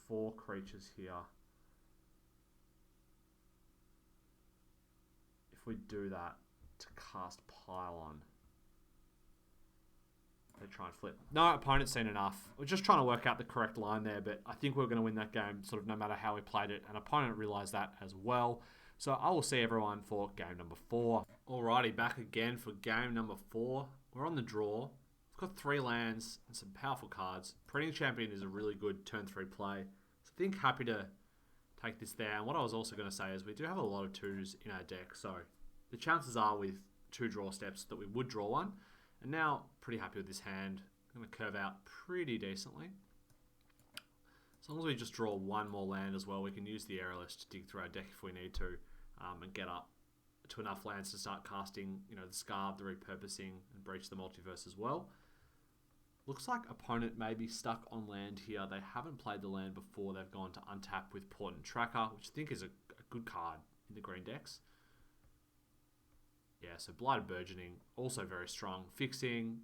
4 creatures here. If we do that, to cast Pylon. They try and flip. No, opponent's seen enough. We're just trying to work out the correct line there, but I think we're going to win that game sort of no matter how we played it. And opponent realised that as well. So I will see everyone for game number 4. Alrighty, back again for game number 4. We're on the draw. We've got 3 lands and some powerful cards. Printing Champion is a really good turn 3 play. So I think happy to take this there. And what I was also going to say is we do have a lot of 2s in our deck. So the chances are with 2 draw steps that we would draw one. And now, pretty happy with this hand. I'm going to curve out pretty decently. As long as we just draw 1 more land as well, we can use the Aerialist to dig through our deck if we need to, and get up to enough lands to start casting, the Scarb, the Repurposing, and Breach the Multiverse as well. Looks like opponent may be stuck on land here. They haven't played the land before. They've gone to untap with Portent Tracker, which I think is a good card in the green decks. Yeah, so Blighted Burgeoning, also very strong. Fixing,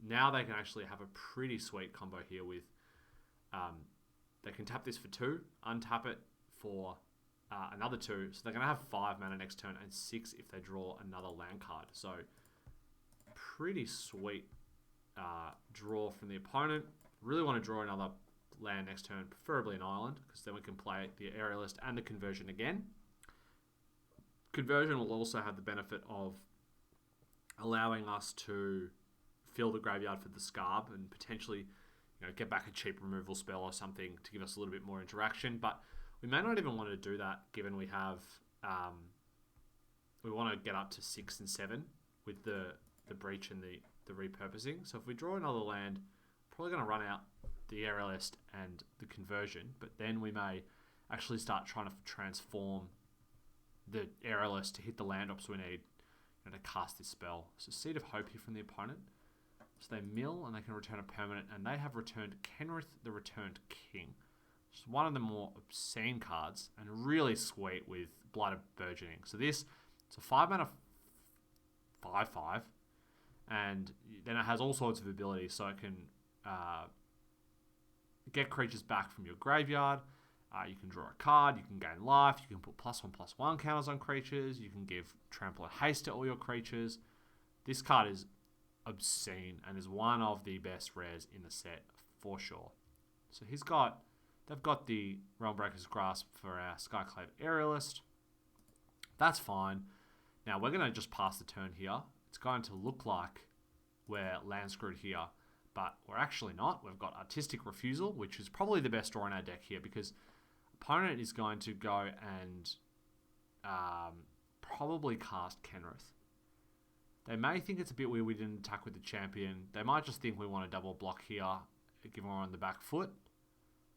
now they can actually have a pretty sweet combo here with, they can tap this for 2, untap it for another 2. So they're going to have 5 mana next turn and 6 if they draw another land card. So pretty sweet draw from the opponent. Really want to draw another land next turn, preferably an island, because then we can play the Aerialist and the Conversion again. Conversion will also have the benefit of allowing us to fill the graveyard for the Scarb and potentially, get back a cheap removal spell or something to give us a little bit more interaction. But we may not even want to do that, given we have, we want to get up to 6 and 7 with the Breach and the Repurposing. So if we draw another land, probably going to run out the Aerialist and the Conversion, but then we may actually start trying to transform the Aerialist to hit the land drops we need to cast this spell. So Seed of Hope here from the opponent. So they mill and they can return a permanent, and they have returned Kenrith the Returned King. Which is one of the more obscene cards and really sweet with Blighted Burgeoning. So this, it's a 5 mana 5/5, and then it has all sorts of abilities. So it can get creatures back from your graveyard. You can draw a card, you can gain life, you can put +1/+1 counters on creatures, you can give Trample and Haste to all your creatures. This card is obscene and is one of the best rares in the set for sure. So they've got the Realmbreaker's Grasp for our Skyclave Aerialist. That's fine. Now we're going to just pass the turn here. It's going to look like we're land screwed here, but we're actually not. We've got Artistic Refusal, which is probably the best draw in our deck here because opponent is going to go and probably cast Kenrith. They may think it's a bit weird we didn't attack with the champion. They might just think we want to double block here, given we're on the back foot.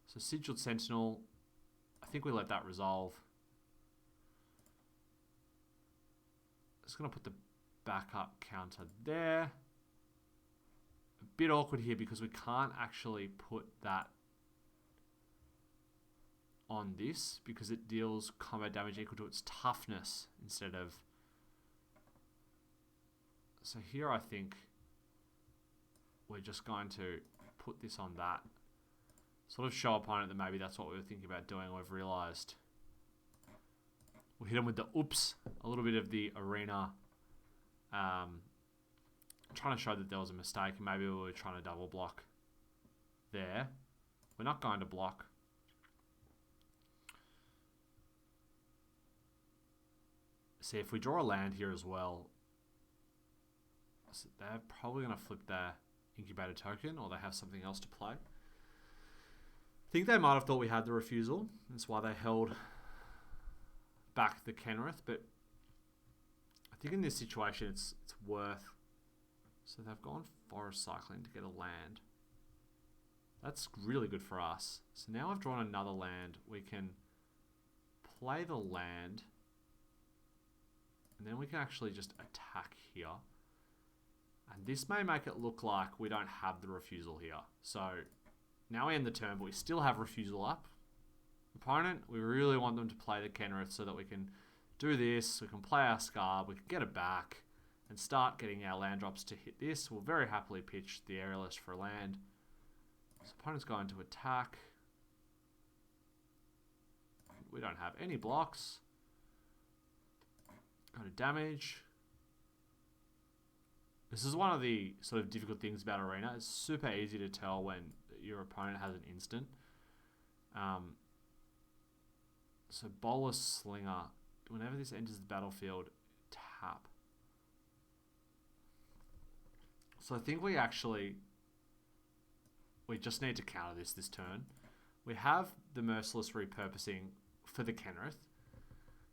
So Sigiled Sentinel, I think we let that resolve. Just going to put the backup counter there. A bit awkward here because we can't actually put that on this because it deals combat damage equal to its toughness instead of... So here I think we're just going to put this on that. Sort of show opponent that maybe that's what we were thinking about doing. We've realised. We'll hit them with the oops. A little bit of the arena. Trying to show that there was a mistake. Maybe we were trying to double block there. We're not going to block. See, if we draw a land here as well, so they're probably going to flip their incubator token, or they have something else to play. I think they might have thought we had the refusal. That's why they held back the Kenrith, but I think in this situation it's worth. So they've gone forest cycling to get a land. That's really good for us. So now I've drawn another land. We can play the land, and then we can actually just attack here. And this may make it look like we don't have the refusal here. So now we end the turn, but we still have refusal up. Opponent, we really want them to play the Kenrith so that we can do this. We can play our Scarb, we can get it back, and start getting our land drops to hit this. We'll very happily pitch the Aerialist for a land. So opponent's going to attack. We don't have any blocks. Go to damage. This is one of the sort of difficult things about Arena. It's super easy to tell when your opponent has an instant. So Bolus Slinger, whenever this enters the battlefield, tap. So I think we just need to counter this turn. We have the Merciless repurposing for the Kenrith.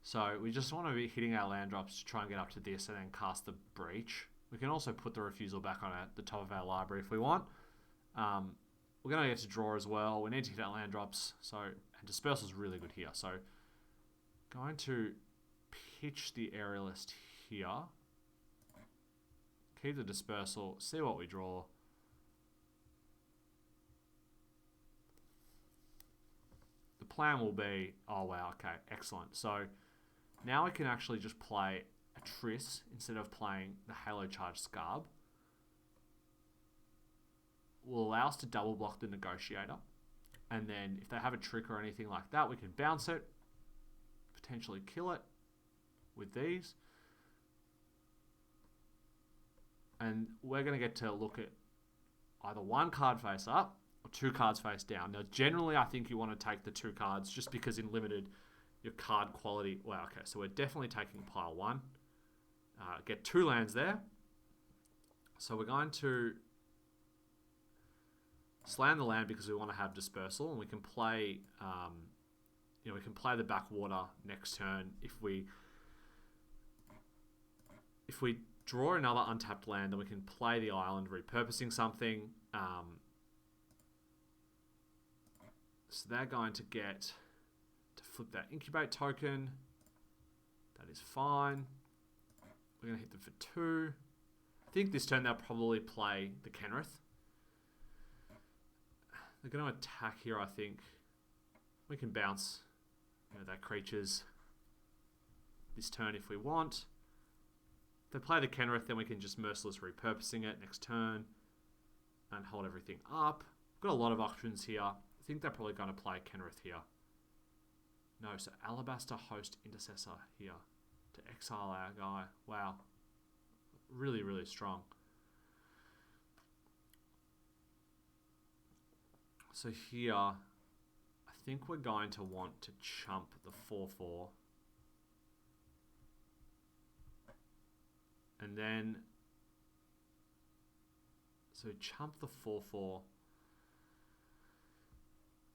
So we just want to be hitting our land drops to try and get up to this and then cast the Breach. We can also put the refusal back on at the top of our library if we want. We're going to get to draw as well. We need to hit our land drops. So, and Dispersal is really good here. So going to pitch the Aerialist here. Keep the Dispersal. See what we draw. The plan will be, oh wow, okay, excellent. So now we can actually just play a Triss instead of playing the Halo Charge Scarb. Will allow us to double block the Negotiator. And then if they have a trick or anything like that, we can bounce it, potentially kill it with these. And we're going to get to look at either one card face up or two cards face down. Now, generally, I think you want to take the two cards just because in Limited, your card quality... Well, okay, so we're definitely taking pile one. Get two lands there. So we're going to slam the land because we want to have Dispersal, and we can play... we can play the Backwater next turn if we draw another untapped land, then we can play the island, repurposing something. So they're going to get to flip that Incubate token. That is fine. We're going to hit them for 2. I think this turn they'll probably play the Kenrith. They're going to attack here, I think. We can bounce their creatures this turn if we want. If they play the Kenrith, then we can just Merciless repurposing it next turn and hold everything up. We've got a lot of options here. I think they're probably going to play Kenrith here. No, so Alabaster Host Intercessor here to exile our guy. Wow. Really, really strong. So here, I think we're going to want to chump the 4/4. And then, so chump the 4/4.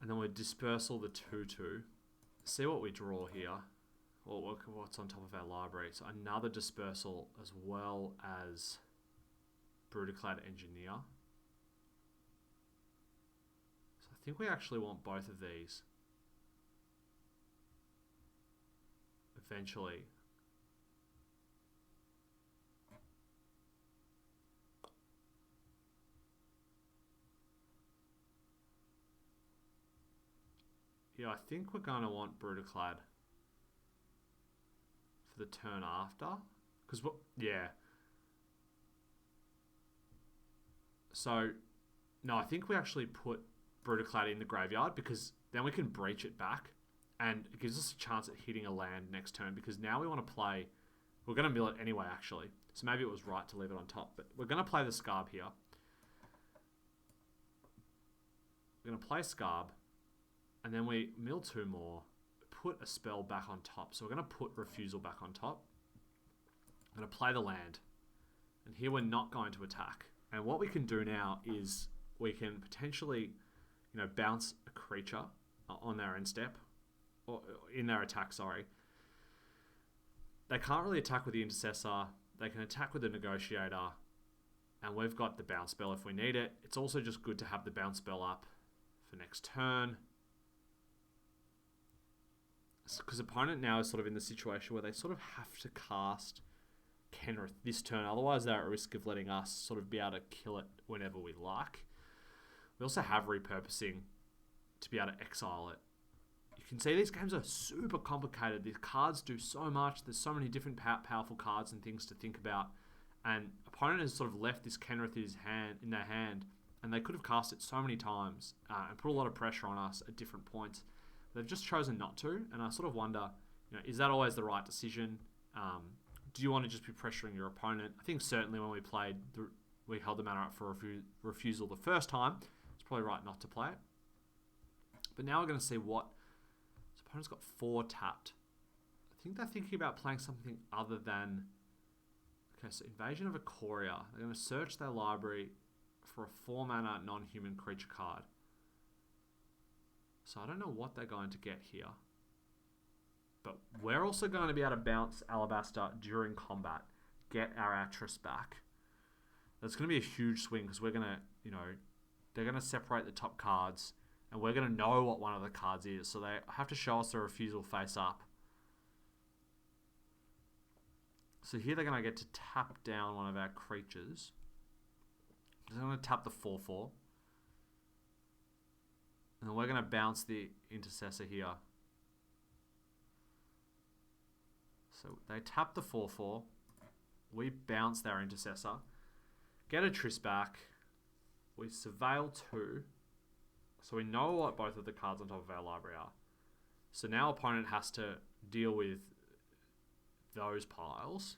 And then we Dispersal the 2/2. See what we draw here. Or what's on top of our library. So another Dispersal as well as Brutaclad Engineer. So I think we actually want both of these. Eventually. Yeah, I think we're going to want Brutaclad for the turn after. Because, yeah. So, no, I think we actually put Brutaclad in the graveyard because then we can breach it back. And it gives us a chance at hitting a land next turn because now we want to play... We're going to mill it anyway, actually. So maybe it was right to leave it on top. But we're going to play the Scarb here. we're going to play Scarb, and then we mill 2 more, put a spell back on top. So we're going to put Refusal back on top. I'm going to play the land, and here we're not going to attack. And what we can do now is we can potentially, bounce a creature on their end step, or in their attack, sorry. They can't really attack with the Intercessor. They can attack with the Negotiator, and we've got the bounce spell if we need it. It's also just good to have the bounce spell up for next turn, because opponent now is sort of in the situation where they sort of have to cast Kenrith this turn, otherwise they're at risk of letting us sort of be able to kill it whenever we like. We also have repurposing to be able to exile it. You can see these games are super complicated. These cards do so much. There's so many different powerful cards and things to think about. And opponent has sort of left this Kenrith in their hand, and they could have cast it so many times and put a lot of pressure on us at different points. They've just chosen not to, and I sort of wonder, is that always the right decision? Do you want to just be pressuring your opponent? I think certainly when we held the mana up for refusal the first time, it's probably right not to play it. But now we're going to see what... So opponent's got 4 tapped. I think they're thinking about playing something other than... Okay, so Invasion of Ikoria. They're going to search their library for a 4-mana non-human creature card. So I don't know what they're going to get here. But we're also going to be able to bounce Alabaster during combat. Get our Atris back. That's going to be a huge swing because we're going to, they're going to separate the top cards. And we're going to know what one of the cards is. So they have to show us the refusal face up. So here they're going to get to tap down one of our creatures. They're going to tap the 4/4. And then we're going to bounce the Intercessor here. So they tap the 4/4. We bounce their Intercessor. Get a Triss back. We surveil 2. So we know what both of the cards on top of our library are. So now opponent has to deal with those piles.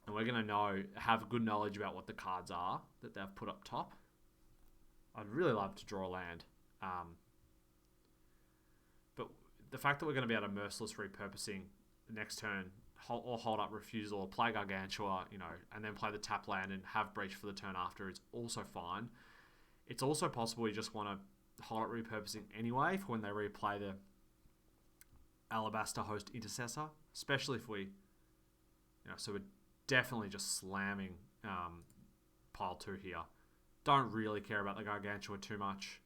And we're going to have good knowledge about what the cards are that they've put up top. I'd really love to draw a land. But the fact that we're going to be able to merciless repurposing the next turn, or hold up refusal, or play Gargantua, and then play the tap land and have breach for the turn after is also fine. It's also possible we just want to hold up repurposing anyway for when they replay the Alabaster Host Intercessor, especially if we, so we're definitely just slamming pile 2 here. Don't really care about the Gargantua too much.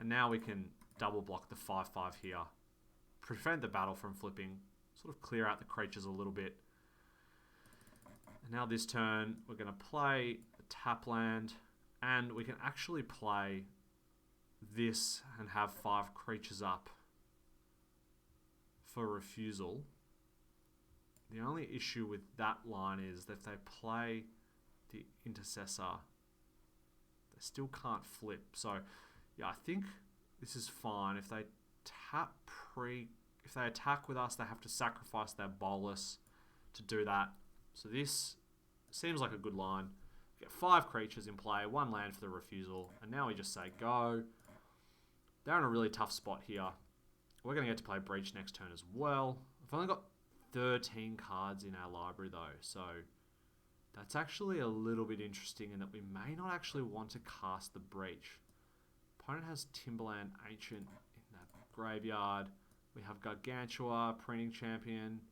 And now we can double block the 5/5 here. Prevent the battle from flipping. Sort of clear out the creatures a little bit. And now this turn, we're going to play a tap land. And we can actually play this and have 5 creatures up for refusal. The only issue with that line is that if they play the Intercessor, they still can't flip. So, yeah, I think this is fine. If they if they attack with us, they have to sacrifice their bolus to do that. So this seems like a good line. We get 5 creatures in play, 1 land for the refusal, and now we just say go. They're in a really tough spot here. We're going to get to play breach next turn as well. We've only got 13 cards in our library though, so that's actually a little bit interesting in that we may not actually want to cast the breach. Opponent has Timberland Ancient in that graveyard. We have Gargantua, Printing Champion.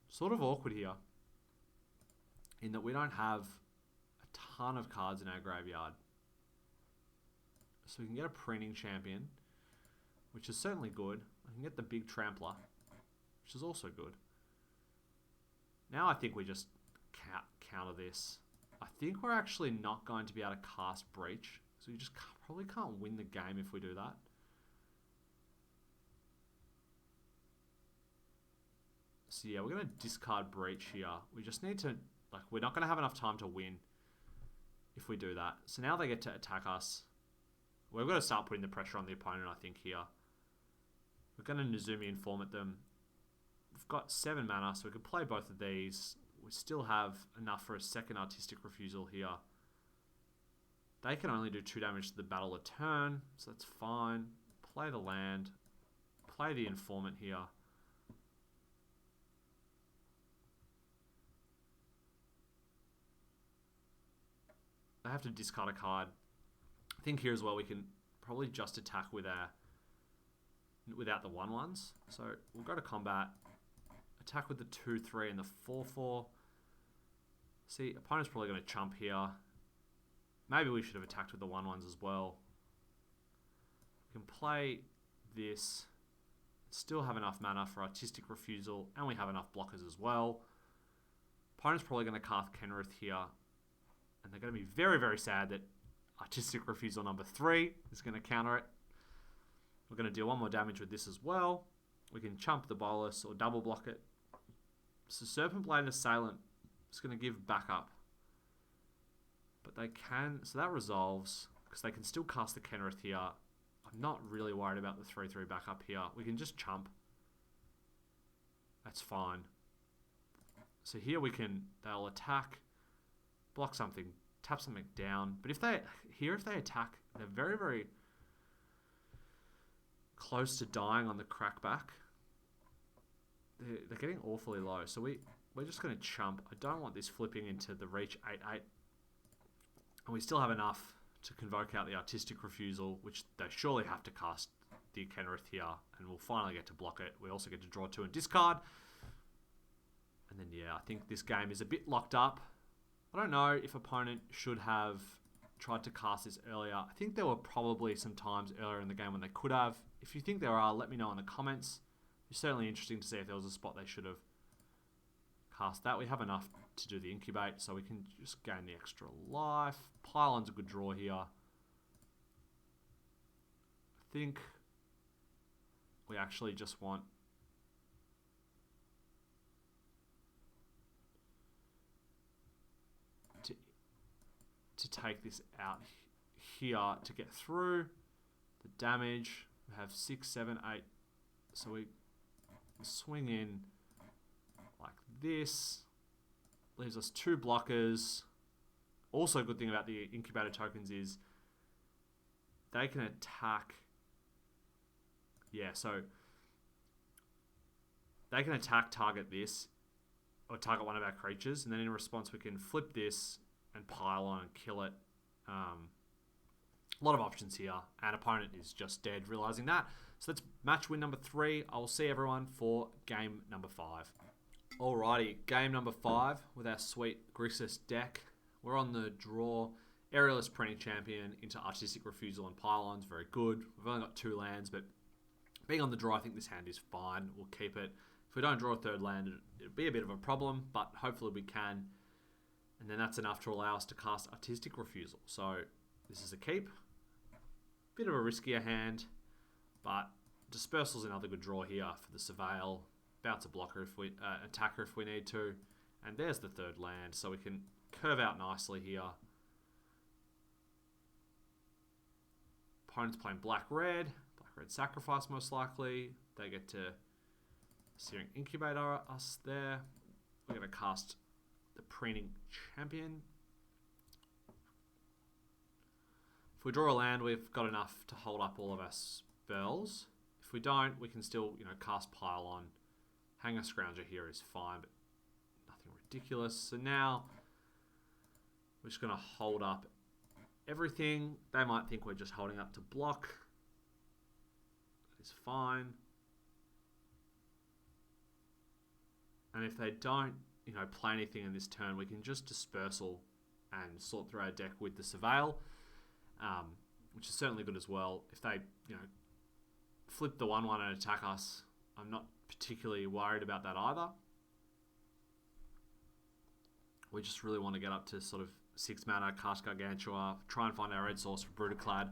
Sort of awkward here in that we don't have a ton of cards in our graveyard. So we can get a Printing Champion, which is certainly good. I can get the big Trampler, which is also good. Now I think we just counter this. I think we're actually not going to be able to cast Breach, so we just probably can't win the game if we do that. So yeah, we're going to discard Breach here. We just need to, we're not going to have enough time to win if we do that. So now they get to attack us. We've got to start putting the pressure on the opponent, I think, here. We're going to Nezumi Inform at them. We've got 7 mana, so we can play both of these. We still have enough for a second Artistic Refusal here. They can only do 2 damage to the battle a turn, so that's fine. Play the land. Play the informant here. They have to discard a card. I think here as well we can probably just attack with without the 1/1s. So we'll go to combat. Attack with the 2/3 and the 4/4. See, opponent's probably going to chump here. Maybe we should have attacked with the 1/1s as well. We can play this. Still have enough mana for Artistic Refusal, and we have enough blockers as well. Opponent's probably going to cast Kenrith here. And they're going to be very, very sad that Artistic Refusal number 3 is going to counter it. We're going to deal 1 more damage with this as well. We can chump the Bolus or double block it. So Serpent Blade Assailant is going to give backup. But they can... So that resolves, because they can still cast the Kenrith here. I'm not really worried about the 3/3 backup here. We can just chump. That's fine. So here we can... They'll attack... Block something, tap something down. But if they attack, they're very, very close to dying on the crackback. They're getting awfully low. So we're just going to chump. I don't want this flipping into the reach 8/8. And we still have enough to convoke out the Artistic Refusal, which they surely have to cast the Kenrith here. And we'll finally get to block it. We also get to draw 2 and discard. And then, yeah, I think this game is a bit locked up. I don't know if opponent should have tried to cast this earlier. I think there were probably some times earlier in the game when they could have. If you think there are, let me know in the comments. It's certainly interesting to see if there was a spot they should have cast that. We have enough to do the incubate, so we can just gain the extra life. Pylon's a good draw here. I think we actually just want... to take this out here to get through the damage. We have 6, 7, 8. So we swing in like this. Leaves us 2 blockers. Also a good thing about the incubator tokens is they can attack. Yeah, so they can attack, target this, or target one of our creatures, and then in response we can flip this and pile on and kill it. A lot of options here, and opponent is just dead, realizing that. So that's match win number 3. I will see everyone for game number 5. Alrighty, game number 5 with our sweet Grixis deck. We're on the draw. Aerialist Printing Champion into Artistic Refusal and Pylons, very good. We've only got 2 lands, but being on the draw, I think this hand is fine. We'll keep it. If we don't draw a 3rd land, it'll be a bit of a problem, but hopefully we can. And then that's enough to allow us to cast Artistic Refusal. So this is a keep. Bit of a riskier hand, but Dispersal's another good draw here for the Surveil. Bounce a blocker if we attacker if we need to. And there's the 3rd land, so we can curve out nicely here. Opponent's playing black-red. Black-red sacrifice most likely. They get to Searing Incubator us there. We're going to cast the Printing Champion. If we draw a land, we've got enough to hold up all of our spells. If we don't, we can still, cast Pylon. Hanger Scrounger here is fine, but nothing ridiculous. So now we're just going to hold up everything. They might think we're just holding up to block. That is fine. And if they don't, play anything in this turn, we can just Dispersal and sort through our deck with the Surveil, which is certainly good as well. If they, flip the 1/1 and attack us, I'm not particularly worried about that either. We just really want to get up to sort of 6 mana, cast Gargantua, try and find our red source for Brutaclad.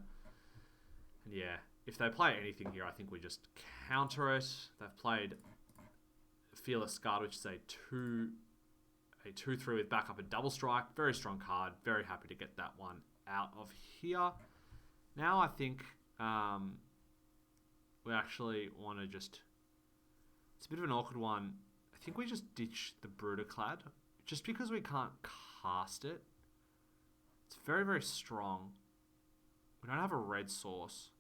And yeah, if they play anything here, I think we just counter it. They've played Fearless Guard, which is a 2/3 with backup and double strike. Very strong card. Very happy to get that one out of here. Now I think we actually want to just... It's a bit of an awkward one. I think we just ditch the Brutaclad. Just because we can't cast it. It's very, very strong. We don't have a red source.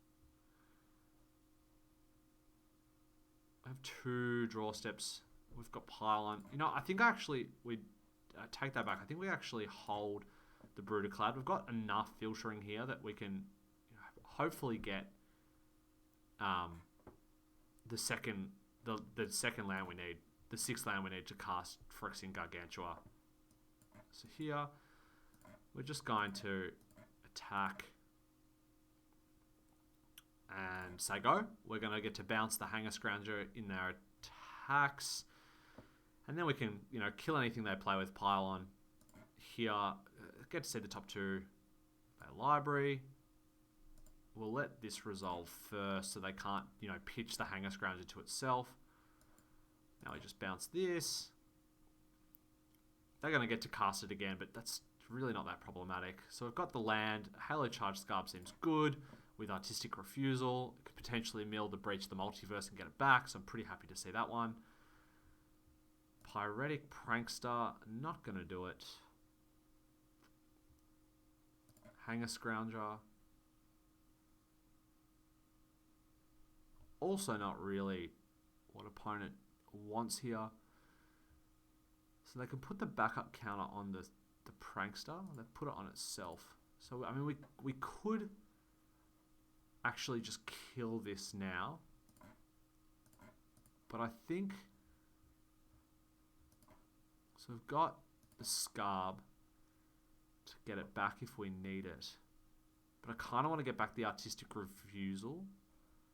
I have 2 draw steps. We've got pylon. You know, I think we take that back. I think we actually hold the Brutaclad. We've got enough filtering here that we can hopefully get the second land we need, the 6th land we need to cast Phyrexian Gargantua. So here, we're just going to attack and say go. We're going to get to bounce the Hanger Scrounger in their attacks. And then we can, kill anything they play with pylon. Here, get to see the top 2. Their library. We'll let this resolve first so they can't, pitch the Hanger Scrounger to itself. Now we just bounce this. They're going to get to cast it again, but that's really not that problematic. So we've got the land. Halo Charge Scarb seems good. With Artistic Refusal, it could potentially mill the Breach of the Multiverse and get it back, so I'm pretty happy to see that one. Pyretic Prankster, not going to do it. Hanger Scrounger. Also not really what opponent wants here. So they can put the backup counter on the Prankster. They put it on itself. So, I mean, we could actually just kill this now. But I think... So we've got the Scarb to get it back if we need it. But I kind of want to get back the Artistic Refusal.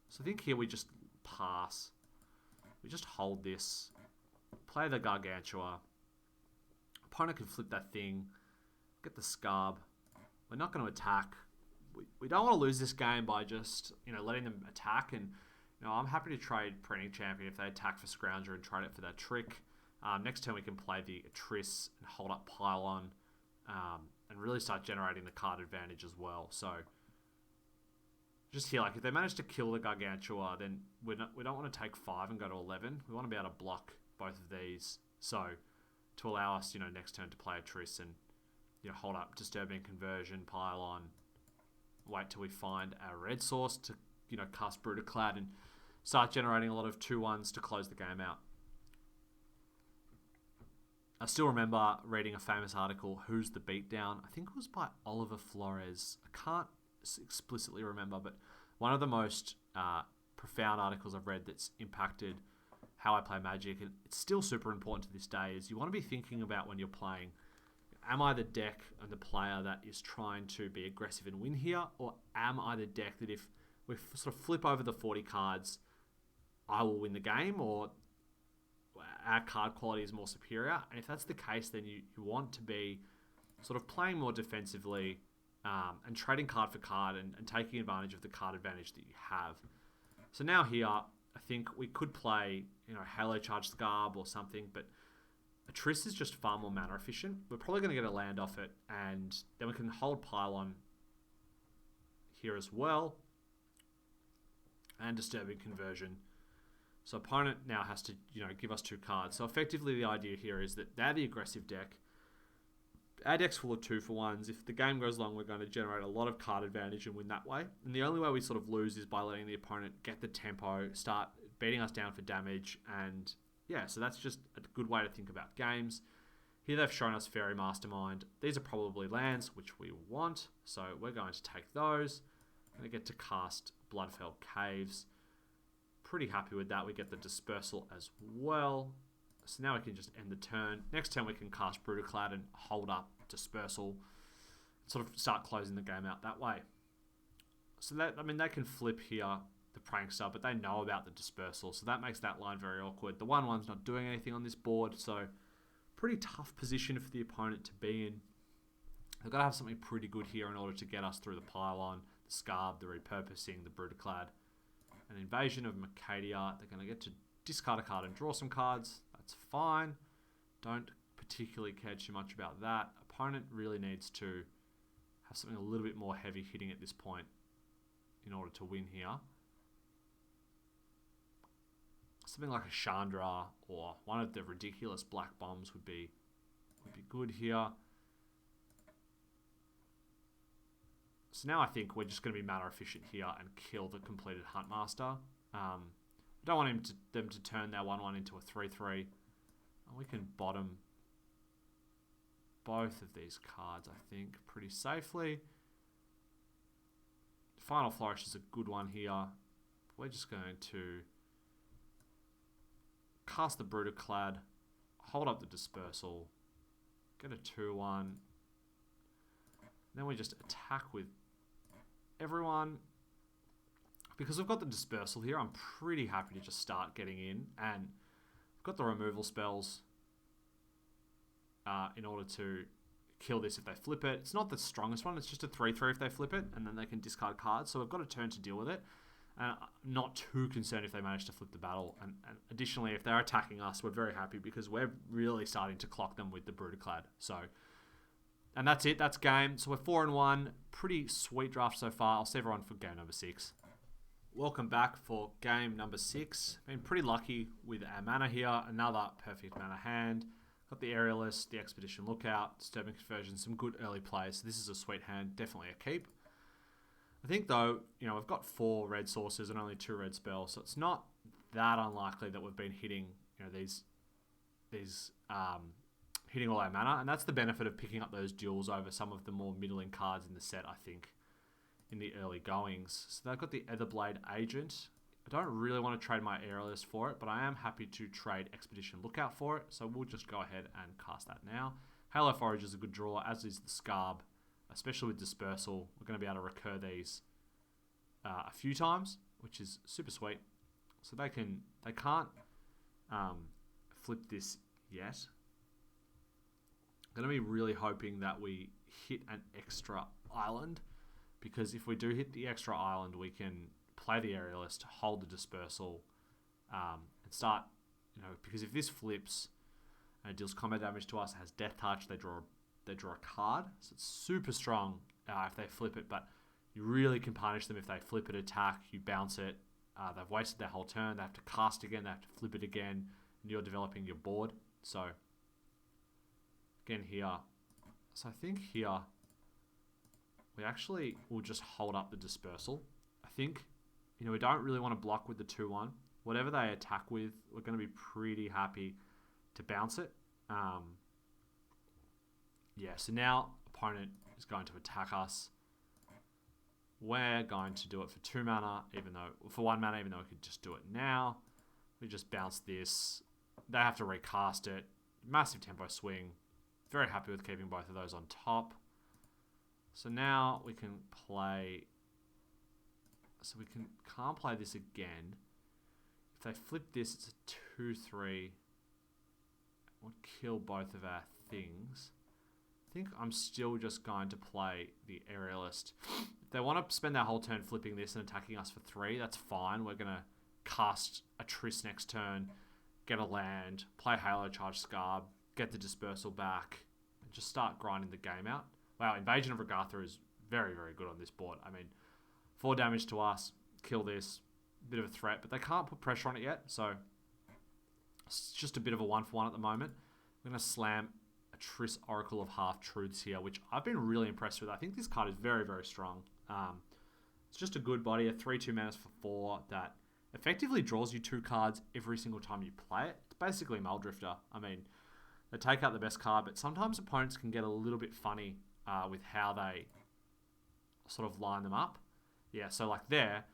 So I think here we just pass. We just hold this. Play the Gargantua. Opponent can flip that thing. Get the Scarb. We're not going to attack. We don't want to lose this game by just, letting them attack. And, I'm happy to trade Perennial Champion if they attack for Scrounger and trade it for that trick. Next turn we can play the Atris and hold up Pylon. And really start generating the card advantage as well. So, just here, if they manage to kill the Gargantua, then we don't want to take 5 and go to 11. We want to be able to block both of these. So, to allow us, next turn to play Atris and, hold up Disturbing Conversion, Pylon. Wait till we find our red source to, cast Brutaclad and start generating a lot of 2-1s to close the game out. I still remember reading a famous article, Who's the Beatdown? I think it was by Oliver Flores. I can't explicitly remember, but one of the most profound articles I've read that's impacted how I play Magic, and it's still super important to this day, is you want to be thinking about when you're playing, am I the deck and the player that is trying to be aggressive and win here? Or am I the deck that if we sort of flip over the 40 cards, I will win the game? Or our card quality is more superior? And if that's the case, then you want to be sort of playing more defensively and trading card for card and taking advantage of the card advantage that you have. So now here, I think we could play, Halo Charge Scarb or something, but Atris is just far more mana efficient. We're probably going to get a land off it, and then we can hold Pylon here as well. And Disturbing Conversion. So opponent now has to, give us 2 cards. So effectively the idea here is that they're the aggressive deck. Our deck's full of 2-for-1s. If the game goes long, we're going to generate a lot of card advantage and win that way. And the only way we sort of lose is by letting the opponent get the tempo, start beating us down for damage, and yeah, so that's just a good way to think about games. Here they've shown us Fairy Mastermind. These are probably lands, which we want, so we're going to take those. We're going to get to cast Bloodfell Caves. Pretty happy with that. We get the Dispersal as well. So now we can just end the turn. Next turn we can cast Brutaclad and hold up Dispersal. Sort of start closing the game out that way. So that, they can flip here the Prankster, but they know about the Dispersal, so that makes that line very awkward. The 1-1's not doing anything on this board, so pretty tough position for the opponent to be in. They've got to have something pretty good here in order to get us through the Pylon, the Scarb, the Repurposing, the Brutaclad. An Invasion of Mercadia. They're going to get to discard a card and draw some cards. That's fine. Don't particularly care too much about that. Opponent really needs to have something a little bit more heavy hitting at this point in order to win here. Something like a Chandra or one of the ridiculous black bombs would be good here. So now I think we're just going to be mana efficient here and kill the completed Huntmaster. I don't want them to turn their 1/1 into a 3/3. And we can bottom both of these cards, I think, pretty safely. Final Flourish is a good one here. We're just going to cast the Brutaclad, hold up the Dispersal, get a 2/1. Then we just attack with everyone. Because we've got the Dispersal here, I'm pretty happy to just start getting in. And we've got the removal spells in order to kill this if they flip it. It's not the strongest one. It's just a 3/3 if they flip it, and then they can discard cards. So we've got a turn to deal with it. And I'm not too concerned if they manage to flip the battle. And additionally, if they're attacking us, we're very happy because we're really starting to clock them with the Brutaclad. So, and that's it. That's game. So we're 4-1. Pretty sweet draft so far. I'll see everyone for game number 6. Welcome back for game number 6. Been pretty lucky with our mana here. Another perfect mana hand. Got the Aerialist, the Expedition Lookout, Disturbing Conversion, some good early plays. So this is a sweet hand, definitely a keep. I think though, we've got 4 red sources and only 2 red spells, so it's not that unlikely that we've been hitting, these hitting all our mana, and that's the benefit of picking up those duels over some of the more middling cards in the set, I think, in the early goings. So they've got the Etherblade Agent. I don't really want to trade my Aerialist for it, but I am happy to trade Expedition Lookout for it, so we'll just go ahead and cast that now. Halo Forage is a good draw, as is the Scarb, especially with Dispersal. We're going to be able to recur these a few times, which is super sweet. So they can't flip this yet. I'm going to be really hoping that we hit an extra island, because if we do hit the extra island, we can play the Aerialist, hold the Dispersal, and start, because if this flips and it deals combat damage to us, it has Death Touch, they draw a card, so it's super strong if they flip it, but you really can punish them if they flip it, attack, you bounce it, they've wasted their whole turn, they have to cast again, they have to flip it again, and you're developing your board. So again here, so I think here we actually will just hold up the Dispersal. I think, we don't really want to block with the 2/1. Whatever they attack with, we're going to be pretty happy to bounce it. So now opponent is going to attack us. We're going to do it for 2 mana, for 1 mana, even though we could just do it now. We just bounce this. They have to recast it. Massive tempo swing. Very happy with keeping both of those on top. So now we can play. So we can't play this again. If they flip this, it's a 2/3. We'll kill both of our things. I think I'm still just going to play the Aerialist. If they want to spend their whole turn flipping this and attacking us for 3, that's fine. We're going to cast a Triss next turn, get a land, play Halo Charge Scarb, get the Dispersal back, and just start grinding the game out. Wow, Invasion of Regatha is very, very good on this board. 4 damage to us, kill this, bit of a threat, but they can't put pressure on it yet, so it's just a bit of a 1-for-1 at the moment. I'm going to slam a Triss Oracle of Half-Truths here, which I've been really impressed with. I think this card is very, very strong. It's just a good body, a 3/2 mana for 4 that effectively draws you 2 cards every single time you play it. It's basically Muldrifter. They take out the best card, but sometimes opponents can get a little bit funny with how they sort of line them up. Yeah, so like there,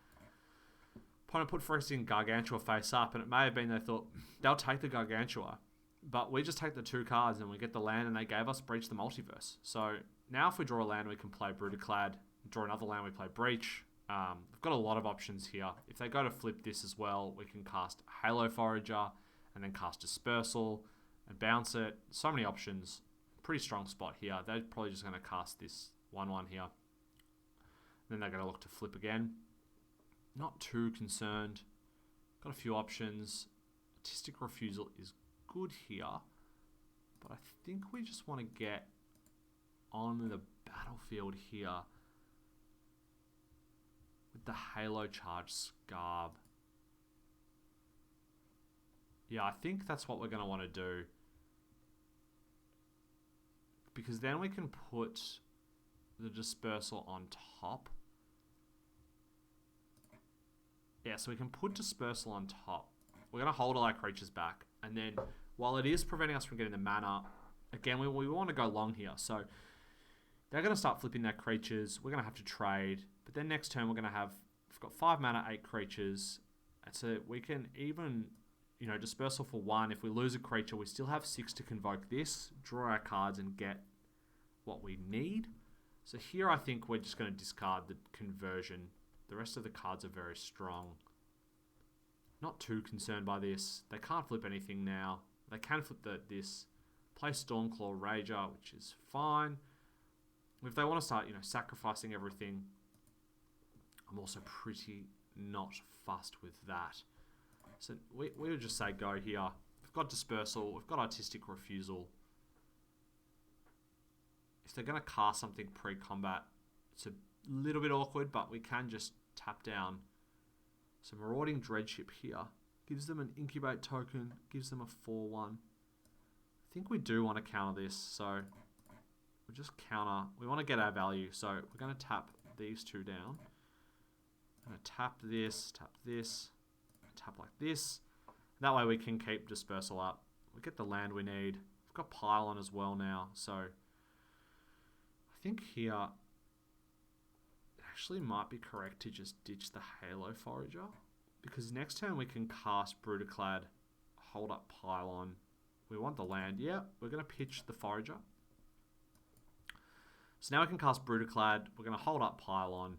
opponent put Phyrexian Gargantua face up, and it may have been they thought they'll take the Gargantua, but we just take the 2 cards and we get the land, and they gave us Breach the Multiverse. So now if we draw a land, we can play Brutaclad. Draw another land, we play Breach. We've got a lot of options here. If they go to flip this as well, we can cast Halo Forager and then cast Dispersal and bounce it. So many options. Pretty strong spot here. They're probably just going to cast this 1/1 here. Then they're going to look to flip again. Not too concerned. Got a few options. Artistic Refusal is good here, but I think we just want to get on the battlefield here with the Halo Charge Scarb. Yeah, I think that's what we're going to want to do, because then we can put the dispersal on top. Yeah, so we can put dispersal on top. We're going to hold all our creatures back. And then while it is preventing us from getting the mana, again, we want to go long here. So they're going to start flipping their creatures. We're going to have to trade. But then next turn, we've got 5 mana, 8 creatures. And so we can even, dispersal for 1. If we lose a creature, we still have 6 to convoke this, draw our cards, and get what we need. So here I think we're just going to discard the conversion. The rest of the cards are very strong. Not too concerned by this. They can't flip anything now. They can flip this. Play Stormclaw Rager, which is fine. If they want to start, sacrificing everything, I'm also pretty not fussed with that. So we would just say go here. We've got Dispersal. We've got Artistic Refusal. If they're going to cast something pre-combat, it's a little bit awkward, but we can just tap down. So Marauding Dreadship here gives them an Incubate token, gives them a 4/1. I think we do want to counter this, so we'll just counter. We want to get our value, so we're going to tap these 2 down. I'm going to tap this, tap like this. That way we can keep Dispersal up. We get the land we need. We've got Pylon as well now, so I think here it actually might be correct to just ditch the Halo Forager, because next turn we can cast Brutaclad, hold up Pylon. We want the land. Yeah, we're going to pitch the Forager. So now we can cast Brutaclad. We're going to hold up Pylon,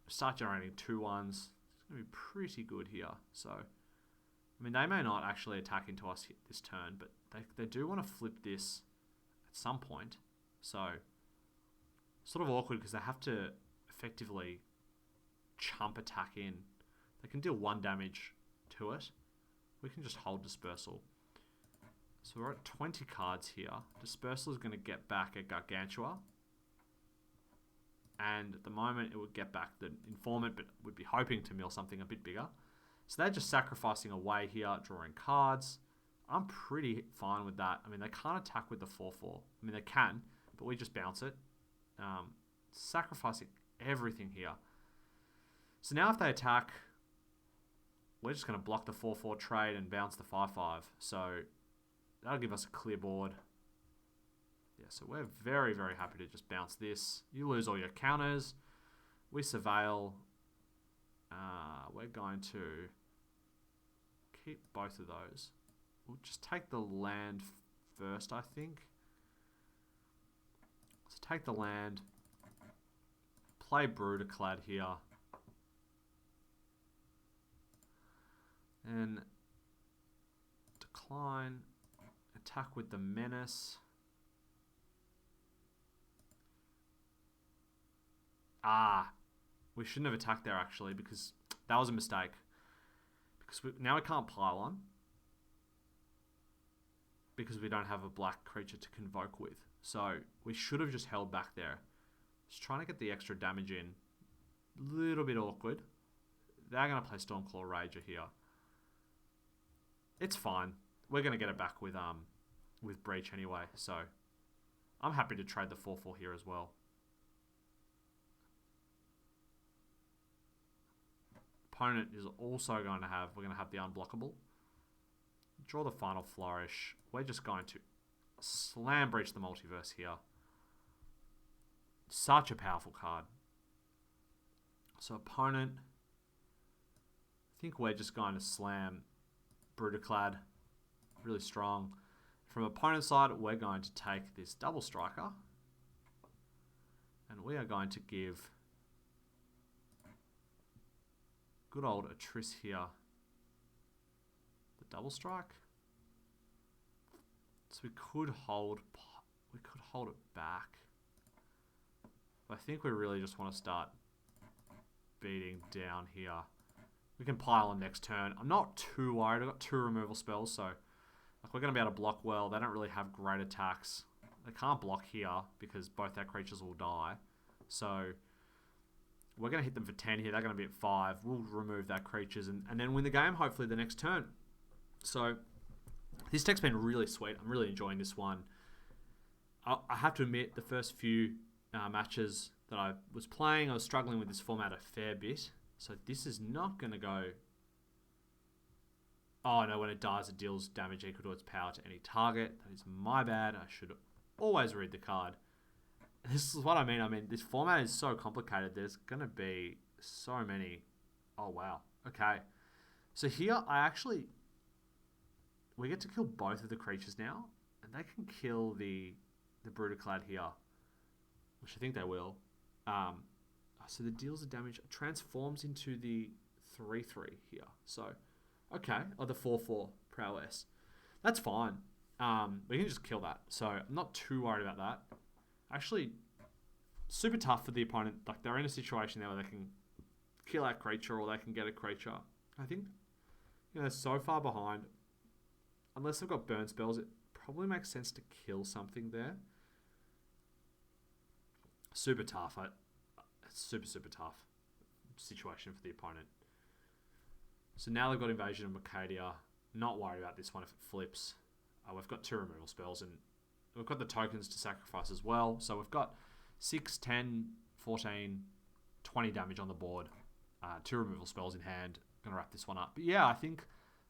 start generating 2/1s. It's going to be pretty good here. So, I mean, they may not actually attack into us this turn, but they do want to flip this at some point. So, sort of awkward because they have to effectively chump attack in. They can deal 1 damage to it. We can just hold Dispersal. So we're at 20 cards here. Dispersal is going to get back a Gargantua. And at the moment it would get back the Informant, but we'd be hoping to mill something a bit bigger. So they're just sacrificing away here, drawing cards. I'm pretty fine with that. I mean, they can't attack with the 4/4. I mean, they can, but we just bounce it. Sacrificing everything here. So now if they attack, we're just going to block the 4/4 trade and bounce the 5/5. So that'll give us a clear board. Yeah, so we're very, very happy to just bounce this. You lose all your counters. We surveil. We're going to keep both of those. We'll just take the land first, I think. So take the land. Play Brutaclad here. And decline. Attack with the Menace. We shouldn't have attacked there actually, because that was a mistake. Because now we can't Pylon, because we don't have a black creature to convoke with. So we should have just held back there. Just trying to get the extra damage in. Little bit awkward. They're going to play Stormclaw Rager here. It's fine. We're going to get it back with Breach anyway. So I'm happy to trade the 4/4 here as well. Opponent is also going to have, we're going to have the Unblockable. Draw the Final Flourish. We're just going to slam Breach the Multiverse here. Such a powerful card. So opponent, I think we're just going to slam Brutaclad. Really strong. From opponent's side, we're going to take this Double Striker. And we are going to give good old Atris here the Double Strike. So we could hold it back. But I think we really just want to start beating down here. We can pile on next turn. I'm not too worried. I've got 2 removal spells, so like we're going to be able to block well. They don't really have great attacks. They can't block here because both our creatures will die. So we're going to hit them for 10 here. They're going to be at 5. We'll remove their creatures and then win the game, hopefully, the next turn. So this deck's been really sweet. I'm really enjoying this one. I have to admit, the first few matches that I was playing, I was struggling with this format a fair bit. So this is not going to go... Oh no, when it dies, it deals damage equal to its power to any target. That is my bad. I should always read the card. This is what I mean. This format is so complicated. There's going to be so many... Oh, wow. Okay. So here, we get to kill both of the creatures now. And they can kill the Brutaclad here. Which I think they will. So the deals the damage transforms into the 3/3 here. So, okay. Or the 4/4 prowess. That's fine. We can just kill that. So I'm not too worried about that. Actually, super tough for the opponent. Like, they're in a situation there where they can kill that creature or they can get a creature. I think, they're so far behind. Unless they've got burn spells, it probably makes sense to kill something there. Super tough. It's super tough situation for the opponent. So now they've got Invasion of Mercadia. Not worried about this one if it flips. We've got 2 removal spells and we've got the tokens to sacrifice as well. So we've got 6, 10, 14, 20 damage on the board. 2 removal spells in hand. Going to wrap this one up. But yeah, I think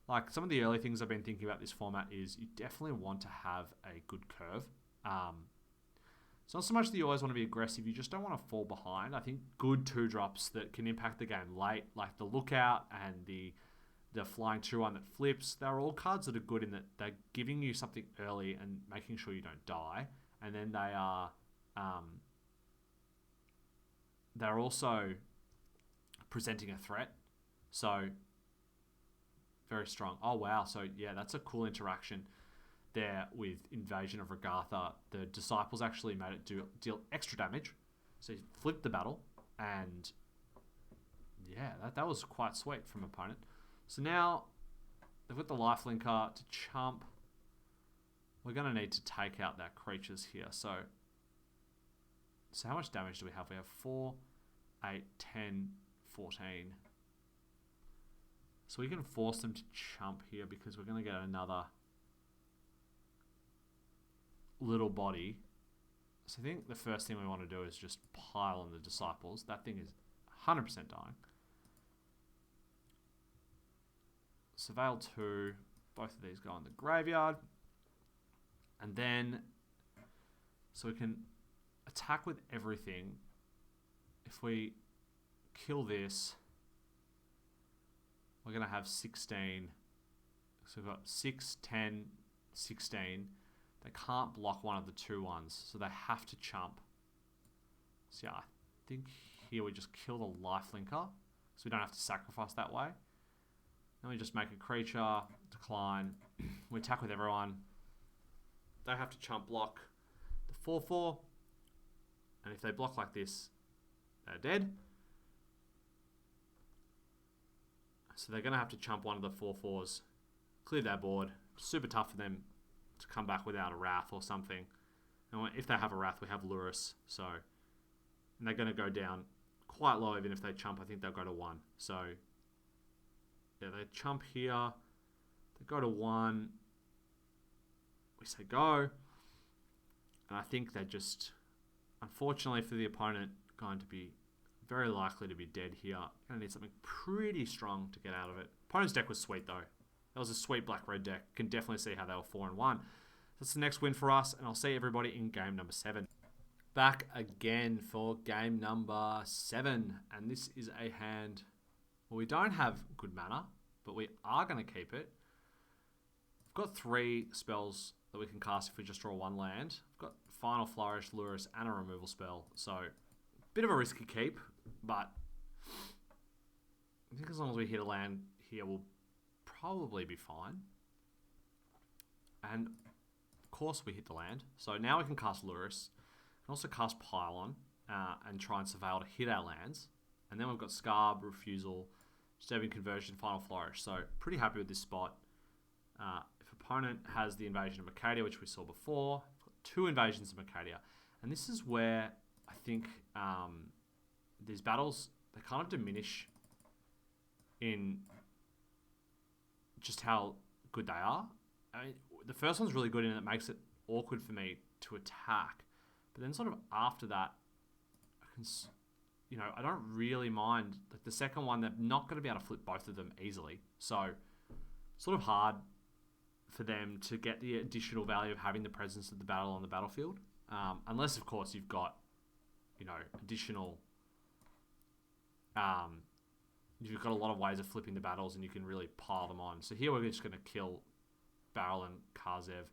like some of the early things I've been thinking about this format is you definitely want to have a good curve. It's not so much that you always want to be aggressive. You just don't want to fall behind. I think good 2-drops that can impact the game late, like the Lookout and the flying 2/1 that flips, they're all cards that are good in that they're giving you something early and making sure you don't die. And then they are they're also presenting a threat. So very strong. Oh wow. So yeah, that's a cool interaction there with Invasion of Regatha. The Disciples actually made it deal extra damage. So you flipped the battle and yeah, that was quite sweet from opponent. So now they've got the lifelinker to chump. We're going to need to take out that creatures here. So how much damage do we have? We have 4, 8, 10, 14. So we can force them to chump here because we're going to get another little body. So I think the first thing we want to do is just pile on the Disciples. That thing is 100% dying. Surveil 2, both of these go in the graveyard. And then, so we can attack with everything. If we kill this, we're going to have 16. So we've got 6, 10, 16. They can't block one of the 2/1s, so they have to chump. So yeah, I think here we just kill the lifelinker, so we don't have to sacrifice that way. Then we just make a creature, decline. We attack with everyone. They have to chump block the 4/4. And if they block like this, they're dead. So they're going to have to chump one of the 4/4s. Clear their board. Super tough for them to come back without a Wrath or something. And if they have a Wrath, we have Lurrus. So, and they're going to go down quite low even if they chump. I think they'll go to 1. So, yeah, they chump here. They go to 1. We say go. And I think they're just, unfortunately for the opponent, going to be very likely to be dead here. Going to need something pretty strong to get out of it. Opponent's deck was sweet though. That was a sweet black-red deck. Can definitely see how they were 4-1. That's the next win for us, and I'll see everybody in game number 7. Back again for game number 7, and this is a hand. Well, we don't have good mana, but we are going to keep it. We've got 3 spells that we can cast if we just draw 1 land. We've got Final Flourish, Lurrus, and a removal spell. So, bit of a risky keep, but I think as long as we hit a land here, we'll probably be fine. And of course we hit the land. So now we can cast Lurrus. We can also cast Pylon and try and Surveil to hit our lands. And then we've got Scarb, Refusal, Disturbing Conversion, Final Flourish. So pretty happy with this spot. If opponent has the Invasion of Mercadia, which we saw before, we've got 2 invasions of Mercadia. And this is where I think these battles, they kind of diminish in just how good they are. I mean, the first one's really good and it makes it awkward for me to attack. But then sort of after that, you know, I don't really mind. Like the second one, they're not going to be able to flip both of them easily. So sort of hard for them to get the additional value of having the presence of the battle on the battlefield. Unless, of course, you've got, you know, additional... you've got a lot of ways of flipping the battles and you can really pile them on. So here we're just going to kill Baral and Karzev.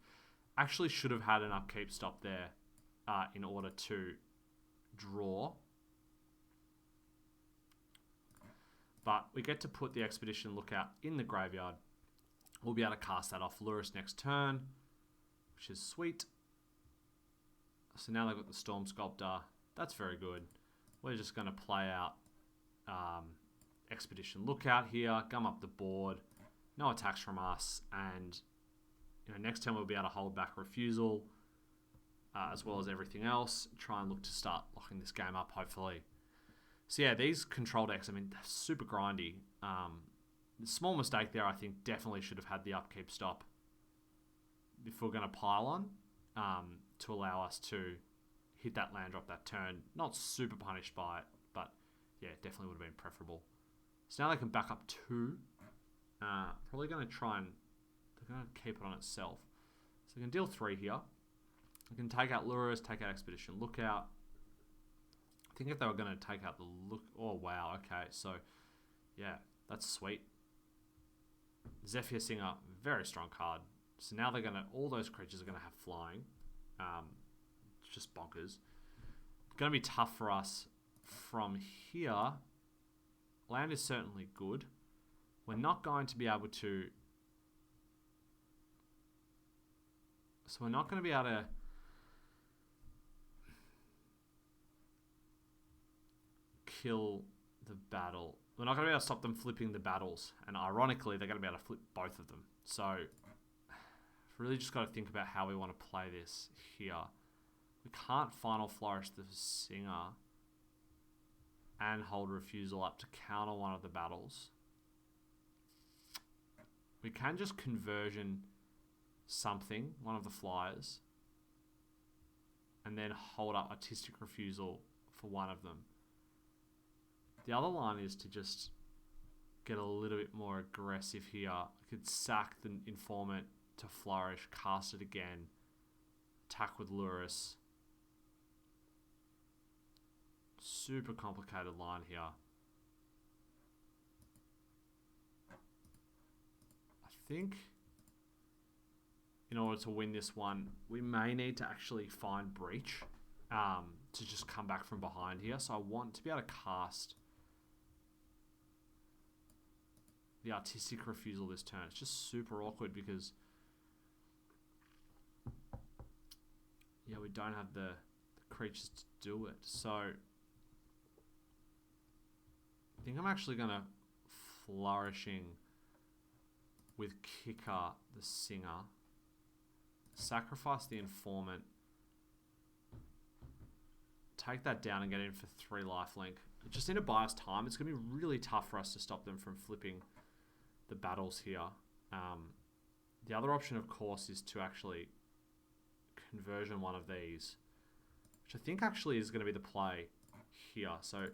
Actually should have had an upkeep stop there in order to draw. But we get to put the Expedition Lookout in the graveyard. We'll be able to cast that off Lurrus next turn, which is sweet. So now they've got the Storm Sculptor. That's very good. We're just going to play out Expedition Lookout here, gum up the board, no attacks from us, and you know, next turn we'll be able to hold back Refusal, as well as everything else. Try and look to start locking this game up, hopefully. So yeah, these control decks, I mean, they're super grindy. The small mistake there, I think, definitely should have had the upkeep stop if we're going to pile on, to allow us to hit that land drop that turn. Not super punished by it, but yeah, definitely would have been preferable. So now they can back up 2. Probably going to try and... They're going to keep it on itself. So they can deal 3 here. They can take out Lurrus, take out Expedition Lookout. I think if they were going to take out the look... Oh, wow, okay. So, yeah, that's sweet. Zephyr Singer, very strong card. So now they're going to... All those creatures are going to have flying. It's just bonkers. It's going to be tough for us from here. Land is certainly good. We're not going to be able to... So we're not going to be able to... kill the battle. We're not going to be able to stop them flipping the battles. And ironically, they're going to be able to flip both of them. So, really just got to think about how we want to play this here. We can't Final Flourish the Singer and hold Refusal up to counter one of the battles. We can just Conversion something, one of the flyers, and then hold up Artistic Refusal for one of them. The other line is to just get a little bit more aggressive here. I could sack the Informant to Flourish, cast it again, attack with Lurrus. Super complicated line here. I think in order to win this one, we may need to actually find Breach to just come back from behind here. So I want to be able to cast the Artistic Refusal this turn. It's just super awkward because yeah, we don't have the creatures to do it. So I think I'm actually going to Flourishing with Kicker the Singer, sacrifice the Informant, take that down and get in for 3 lifelink. I just need to buy us time. It's going to be really tough for us to stop them from flipping the battles here. The other option, of course, is to actually Conversion one of these, which I think actually is going to be the play here. So I'm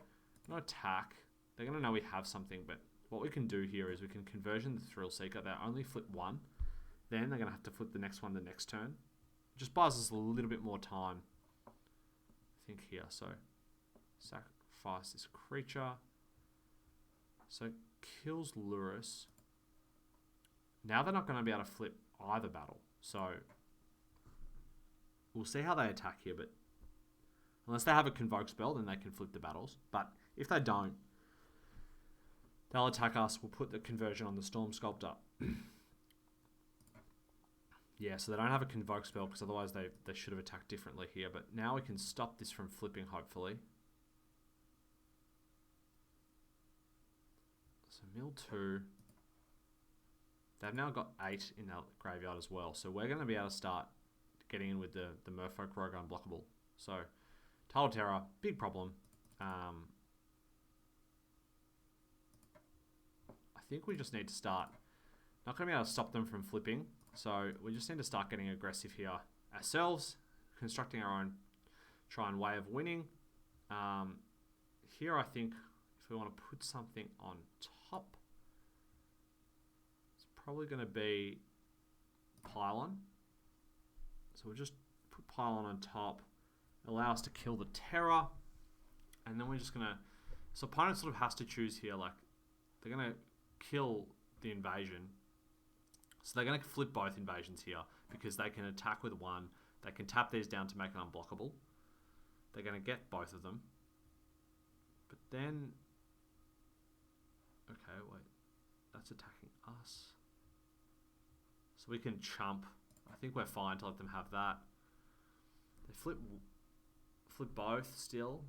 going to attack. They're going to know we have something, but what we can do here is we can Conversion the Thrill Seeker. They only flip 1. Then they're going to have to flip the next one the next turn. It just buys us a little bit more time, I think, here. So sacrifice this creature. So kills Lurrus. Now they're not going to be able to flip either battle. So we'll see how they attack here, but unless they have a Convoke spell, then they can flip the battles. But if they don't, they'll attack us. We'll put the Conversion on the Storm Sculptor. Yeah, so they don't have a Convoke spell because otherwise they should have attacked differently here. But now we can stop this from flipping, hopefully. So mill 2. They've now got 8 in their graveyard as well. So we're going to be able to start getting in with the Merfolk Rogue Unblockable. So Tidal Terror, big problem. I think we just need to start. Not going to be able to stop them from flipping. So we just need to start getting aggressive here ourselves. Constructing our own way of winning. Here I think if we want to put something on top, it's probably going to be Pylon. So we'll just put Pylon on top, allow us to kill the Terror, and then we're just going to... So opponent sort of has to choose here, like, they're going to kill the invasion. So they're going to flip both invasions here, because they can attack with one, they can tap these down to make it unblockable. They're going to get both of them. But then... Okay, wait. That's attacking us. So we can chump. I think we're fine to let them have that. They flip both still.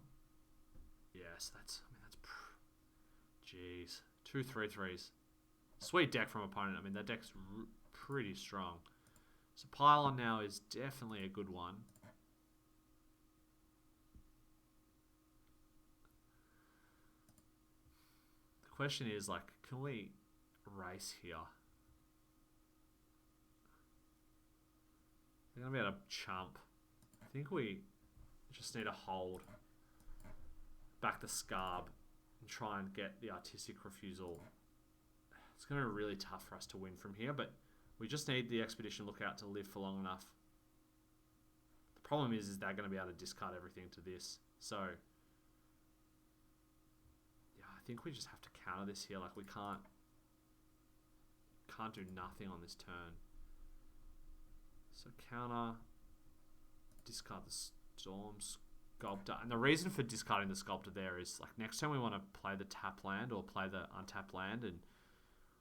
Yes, that's... I mean, that's... Jeez. 2 3/3s. Sweet deck from opponent. I mean, that deck's pretty strong. So Pylon now is definitely a good one. The question is, like, can we race here? We're going to be able to chump. I think we just need to hold back the Scarb and try and get the Artistic Refusal. It's going to be really tough for us to win from here, but we just need the Expedition Lookout to live for long enough. The problem is they're going to be able to discard everything to this. So, yeah, I think we just have to counter this here. Like, we can't do nothing on this turn. So counter, discard the Storm Sculptor. And the reason for discarding the Sculptor there is, like, next time we want to play the tap land or play the untapped land and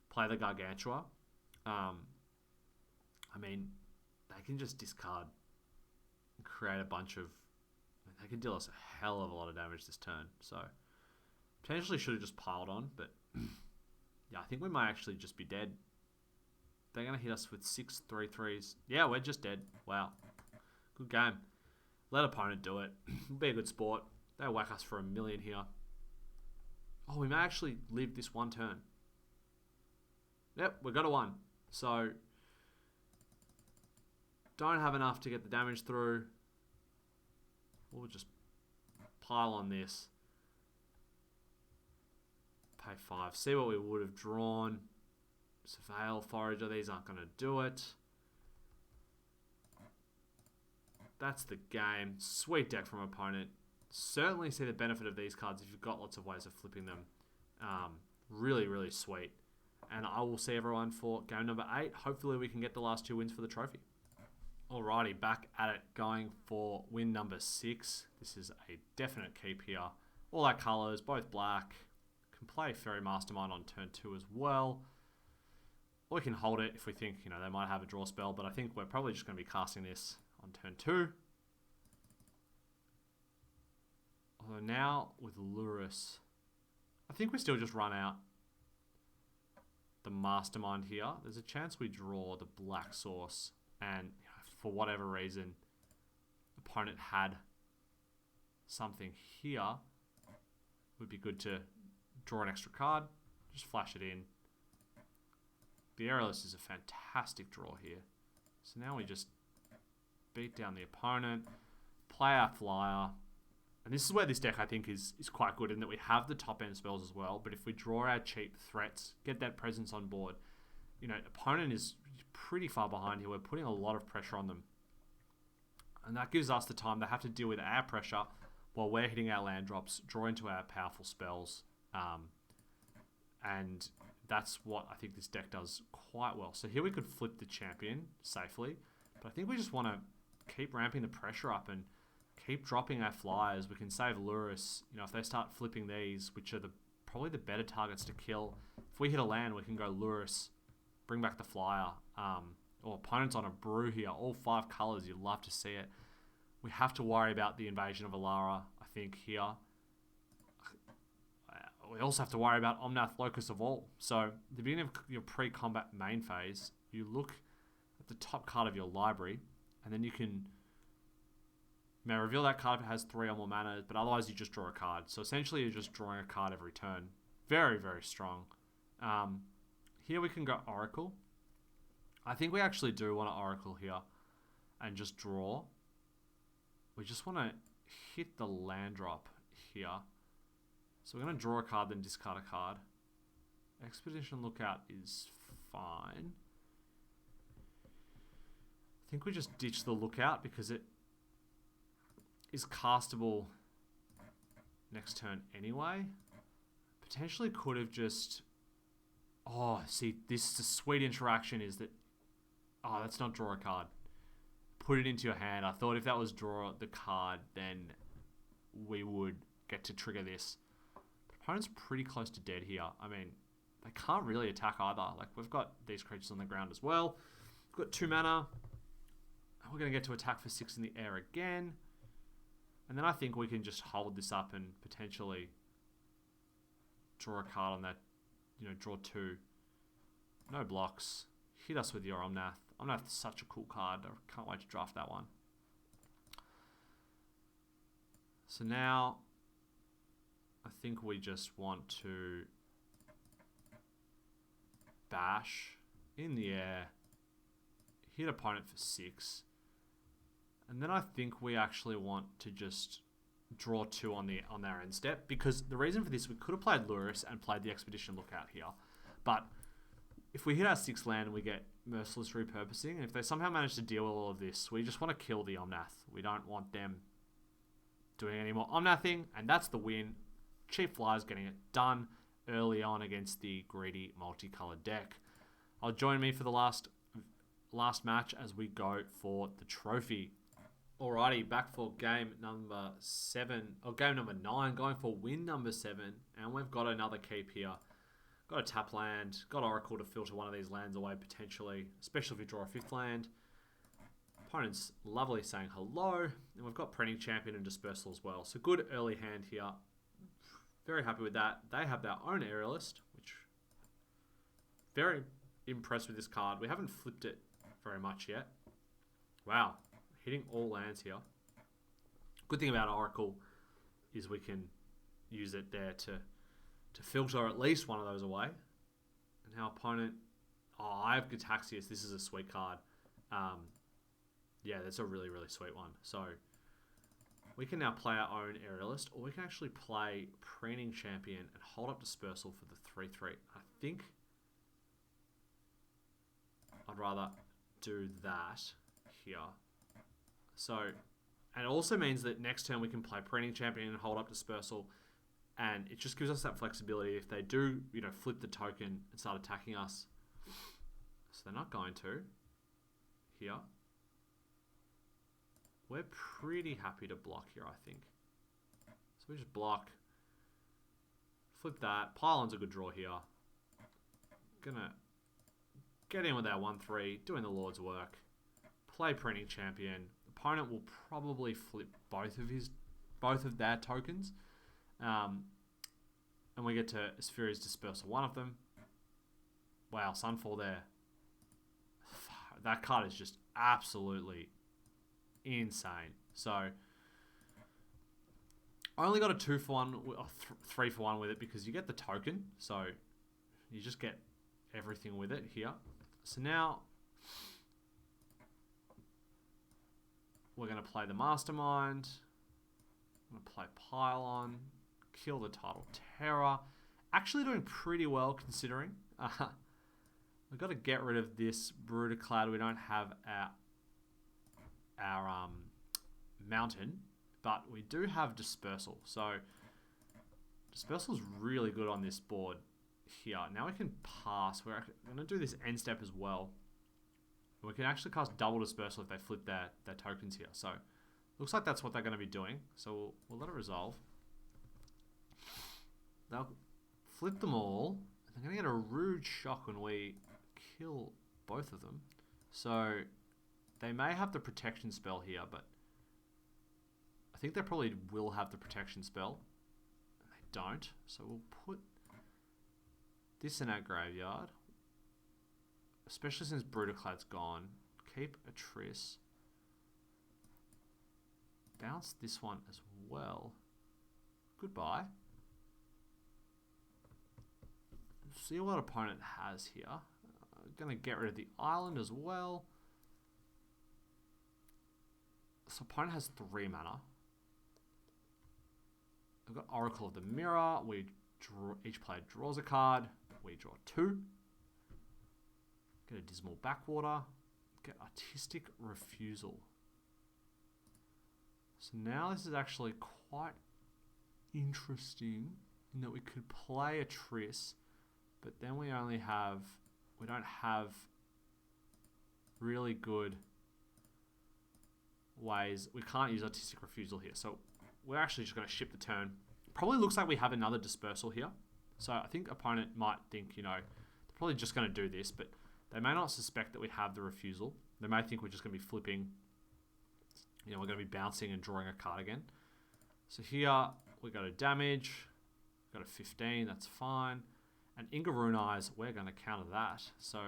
play the Gargantua. I mean, they can just discard and create a bunch of... I mean, they can deal us a hell of a lot of damage this turn. So, potentially should have just piled on, but... yeah, I think we might actually just be dead. They're going to hit us with 6 3/3s. Yeah, we're just dead. Wow. Good game. Let opponent do it. Be a good sport. They'll whack us for a million here. Oh, we may actually live this one turn. Yep, we got a 1. So, don't have enough to get the damage through. We'll just pile on this. Pay 5. See what we would have drawn. Surveil, Forager, these aren't going to do it. That's the game. Sweet deck from opponent. Certainly see the benefit of these cards if you've got lots of ways of flipping them. Really, really sweet. And I will see everyone for game number 8. Hopefully we can get the last 2 wins for the trophy. Alrighty, back at it, going for win number 6. This is a definite keep here. All our colours, both black. Can play Fairy Mastermind on turn 2 as well. Or we can hold it if we think, you know, they might have a draw spell, but I think we're probably just going to be casting this on turn 2. Although now with Lurrus, I think we still just run out the Mastermind here. There's a chance we draw the Black Source, and you know, for whatever reason, opponent had something here. Would be good to draw an extra card, just flash it in. The Aerialist is a fantastic draw here. So now we just beat down the opponent, play our flyer. And this is where this deck, I think, is quite good in that we have the top end spells as well. But if we draw our cheap threats, get that presence on board, you know, opponent is pretty far behind here. We're putting a lot of pressure on them. And that gives us the time to have to deal with our pressure while we're hitting our land drops, draw into our powerful spells. And that's what I think this deck does quite well. So here we could flip the champion safely. But I think we just want to keep ramping the pressure up and keep dropping our flyers. We can save Lurrus. You know, if they start flipping these, which are probably the better targets to kill. If we hit a land, we can go Lurrus, bring back the flyer. Or opponents on a brew here. All 5 colours. You'd love to see it. We have to worry about the invasion of Alara, I think, here. We also have to worry about Omnath, Locus of All. So, at the beginning of your pre-combat main phase, you look at the top card of your library, and then you may reveal that card if it has 3 or more mana, but otherwise you just draw a card. So essentially you're just drawing a card every turn. Very, very strong. Here we can go Oracle. I think we actually do want to Oracle here and just draw. We just want to hit the land drop here. So we're going to draw a card, then discard a card. Expedition Lookout is fine. I think we just ditch the Lookout because it is castable next turn anyway. Potentially could have just... Oh, see, this is a sweet interaction is that... Oh, that's not draw a card. Put it into your hand. I thought if that was draw the card, then we would get to trigger this. The opponent's pretty close to dead here. I mean, they can't really attack either. Like, we've got these creatures on the ground as well. We've got 2 mana. We're going to get to attack for 6 in the air again. And then I think we can just hold this up and potentially draw a card on that. You know, draw 2. No blocks. Hit us with your Omnath. Omnath is such a cool card. I can't wait to draft that one. So now, I think we just want to bash in the air, hit opponent for 6. And then I think we actually want to just draw 2 on our end step, because the reason for this, we could have played Lurrus and played the Expedition Lookout here, but if we hit our 6th land and we get Merciless Repurposing, and if they somehow manage to deal with all of this, we just want to kill the Omnath. We don't want them doing any more Omnathing, and that's the win. Cheap Flyers getting it done early on against the greedy multicolored deck. Join me for the last match as we go for the trophy. Alrighty, back for game number 7, or game number 9, going for win number 7, and we've got another keep here. Got a tap land, got Oracle to filter one of these lands away potentially, especially if you draw a 5th land. Opponent's lovely saying hello, and we've got Printing Champion and Dispersal as well. So good early hand here. Very happy with that. They have their own Aerialist, which very impressed with this card. We haven't flipped it very much yet. Wow. Hitting all lands here. Good thing about Oracle is we can use it there to filter at least one of those away. And our opponent... Oh, I have Gitaxias. This is a sweet card. Yeah, that's a really, really sweet one. So we can now play our own Aerialist, or we can actually play Preening Champion and hold up Dispersal for the 3/3. I think I'd rather do that here. So, and it also means that next turn we can play Preening Champion and hold up Dispersal, and it just gives us that flexibility if they do, you know, flip the token and start attacking us. So they're not going to. Here. We're pretty happy to block here, I think. So we just block. Flip that. Pylon's a good draw here. Gonna get in with our 1/3, doing the Lord's work. Play Printing Champion. Opponent will probably flip both of their tokens. And we get to Sphere's Dispersal one of them. Wow, Sunfall there. That card is just absolutely insane. So I only got a 2-for-1 or 3-for-1 with it because you get the token, so you just get everything with it here. So now we're going to play the Mastermind. I'm going to play Pylon, kill the Tidal Terror. Actually doing pretty well considering. We've got to get rid of this Brutaclad. We don't have our Mountain, but we do have Dispersal. So Dispersal is really good on this board here. Now we can pass. We're going to do this end step as well. We can actually cast double Dispersal if they flip their tokens here. So looks like that's what they're going to be doing. So we'll let it resolve. They'll flip them all. They're going to get a rude shock when we kill both of them. So they may have the protection spell here, but I think they probably will have the protection spell. They don't. So we'll put this in our graveyard. Especially since Brutaclad's gone. Keep a Triss. Bounce this one as well. Goodbye. See what opponent has here. Going to get rid of the island as well. So opponent has 3 mana. We've got Oracle of the Mirror. Each player draws a card. We draw 2. Get a Dismal Backwater. Get Artistic Refusal. So now this is actually quite interesting in that we could play a Triss, but then we don't have really good ways. We can't use Artistic Refusal here. So we're actually just going to ship the turn. Probably looks like we have another Dispersal here. So I think opponent might think, they're probably just going to do this, but they may not suspect that we have the refusal. They may think we're just going to be flipping. We're going to be bouncing and drawing a card again. So here we got a damage. Got a 15, that's fine. And Inga Runei's, we're going to counter that. So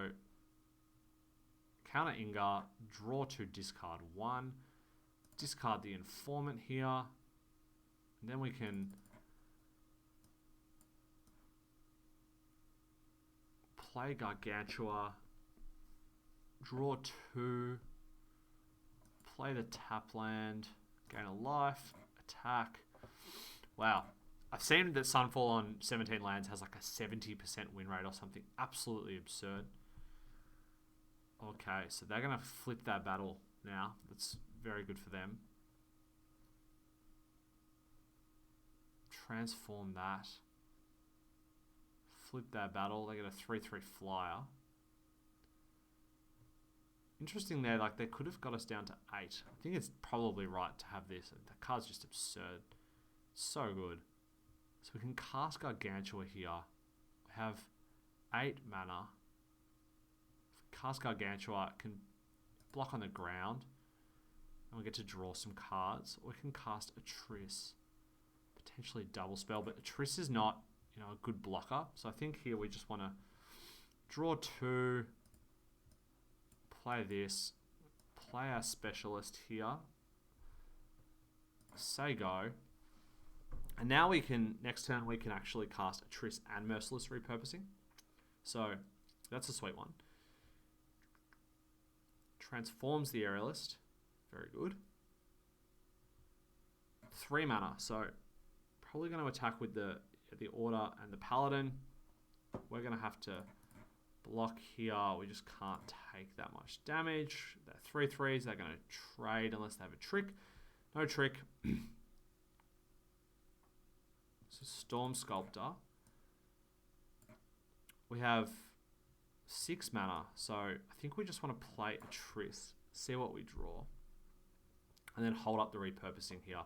counter Inga, draw 2, discard 1. Discard the Informant here. And then we can play Gargantua. Draw 2. Play the tap land. Gain a life. Attack. Wow. I've seen that Sunfall on 17 lands has like a 70% win rate or something absolutely absurd. Okay, so they're going to flip that battle now. That's very good for them. Transform that. Flip that battle. They get a 3/3 flyer. Interesting there, like they could have got us down to 8. I think it's probably right to have this. The card's just absurd. So good. So we can cast Gargantua here. We have 8 mana. Cast Gargantua, can block on the ground. And we get to draw some cards. Or we can cast a Triss. Potentially double spell, but a Triss is not, a good blocker. So I think here we just want to draw 2. Play this. Play our specialist here. Say go. And now next turn we can actually cast a Triss and Merciless Repurposing. So that's a sweet one. Transforms the Aerialist. Very good. 3 mana. So probably going to attack with the Order and the Paladin. We're going to have to block here. We just can't take that much damage. They're 3/3s. They're going to trade unless they have a trick. No trick. So Storm Sculptor. We have 6 mana. So I think we just want to play a Triss. See what we draw. And then hold up the repurposing here.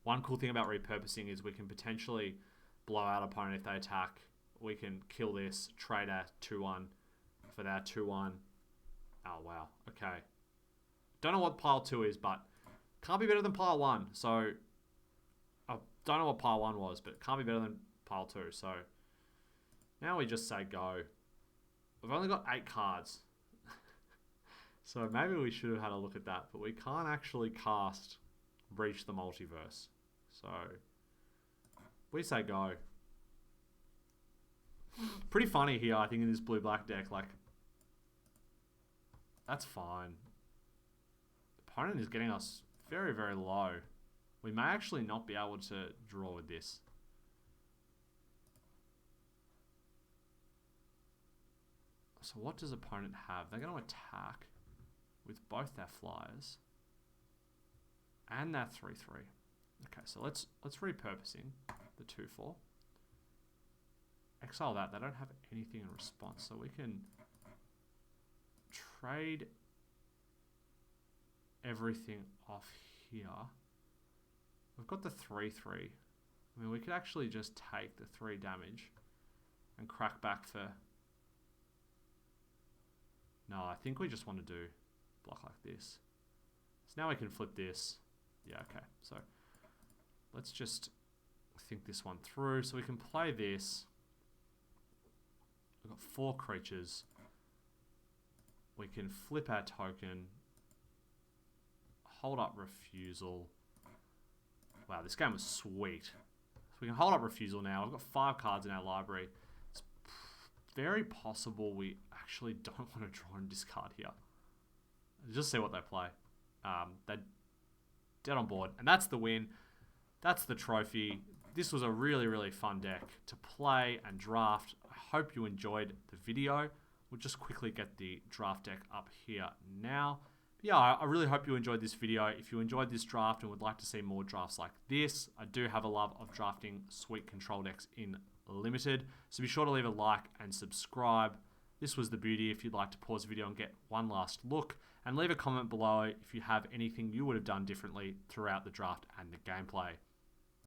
One cool thing about repurposing is we can potentially blow out opponent if they attack. We can kill this, trade our 2/1 for their 2/1. Oh, wow. Okay. Don't know what pile 2 is, but can't be better than pile 1. So, I don't know what pile 1 was, but can't be better than pile 2. So, now we just say go. We've only got 8 cards. So, maybe we should have had a look at that. But we can't actually cast Breach the Multiverse. So, we say go. Pretty funny here, I think, in this blue-black deck. Like, that's fine. The opponent is getting us very, very low. We may actually not be able to draw with this. So what does opponent have? They're going to attack with both their flyers and their 3/3. Okay, so let's repurposing the 2/4. Exile that. They don't have anything in response, so we can trade everything off here. We've got the 3/3. I mean, we could actually just take the 3 damage and crack back for... No, I think we just want to do block like this. So now we can flip this. Yeah, okay. So let's just think this one through. So we can play this. We've got 4 creatures. We can flip our token. Hold up refusal. Wow, this game was sweet. So we can hold up refusal now. We've got 5 cards in our library. It's very possible we actually don't want to draw and discard here. Just see what they play. dead on board. And that's the win. That's the trophy. This was a really, really fun deck to play and draft. I hope you enjoyed the video. We'll just quickly get the draft deck up here now. But yeah, I really hope you enjoyed this video. If you enjoyed this draft and would like to see more drafts like this, I do have a love of drafting sweet control decks in Limited. So be sure to leave a like and subscribe. This was the beauty. If you'd like to pause the video and get one last look, and leave a comment below if you have anything you would have done differently throughout the draft and the gameplay.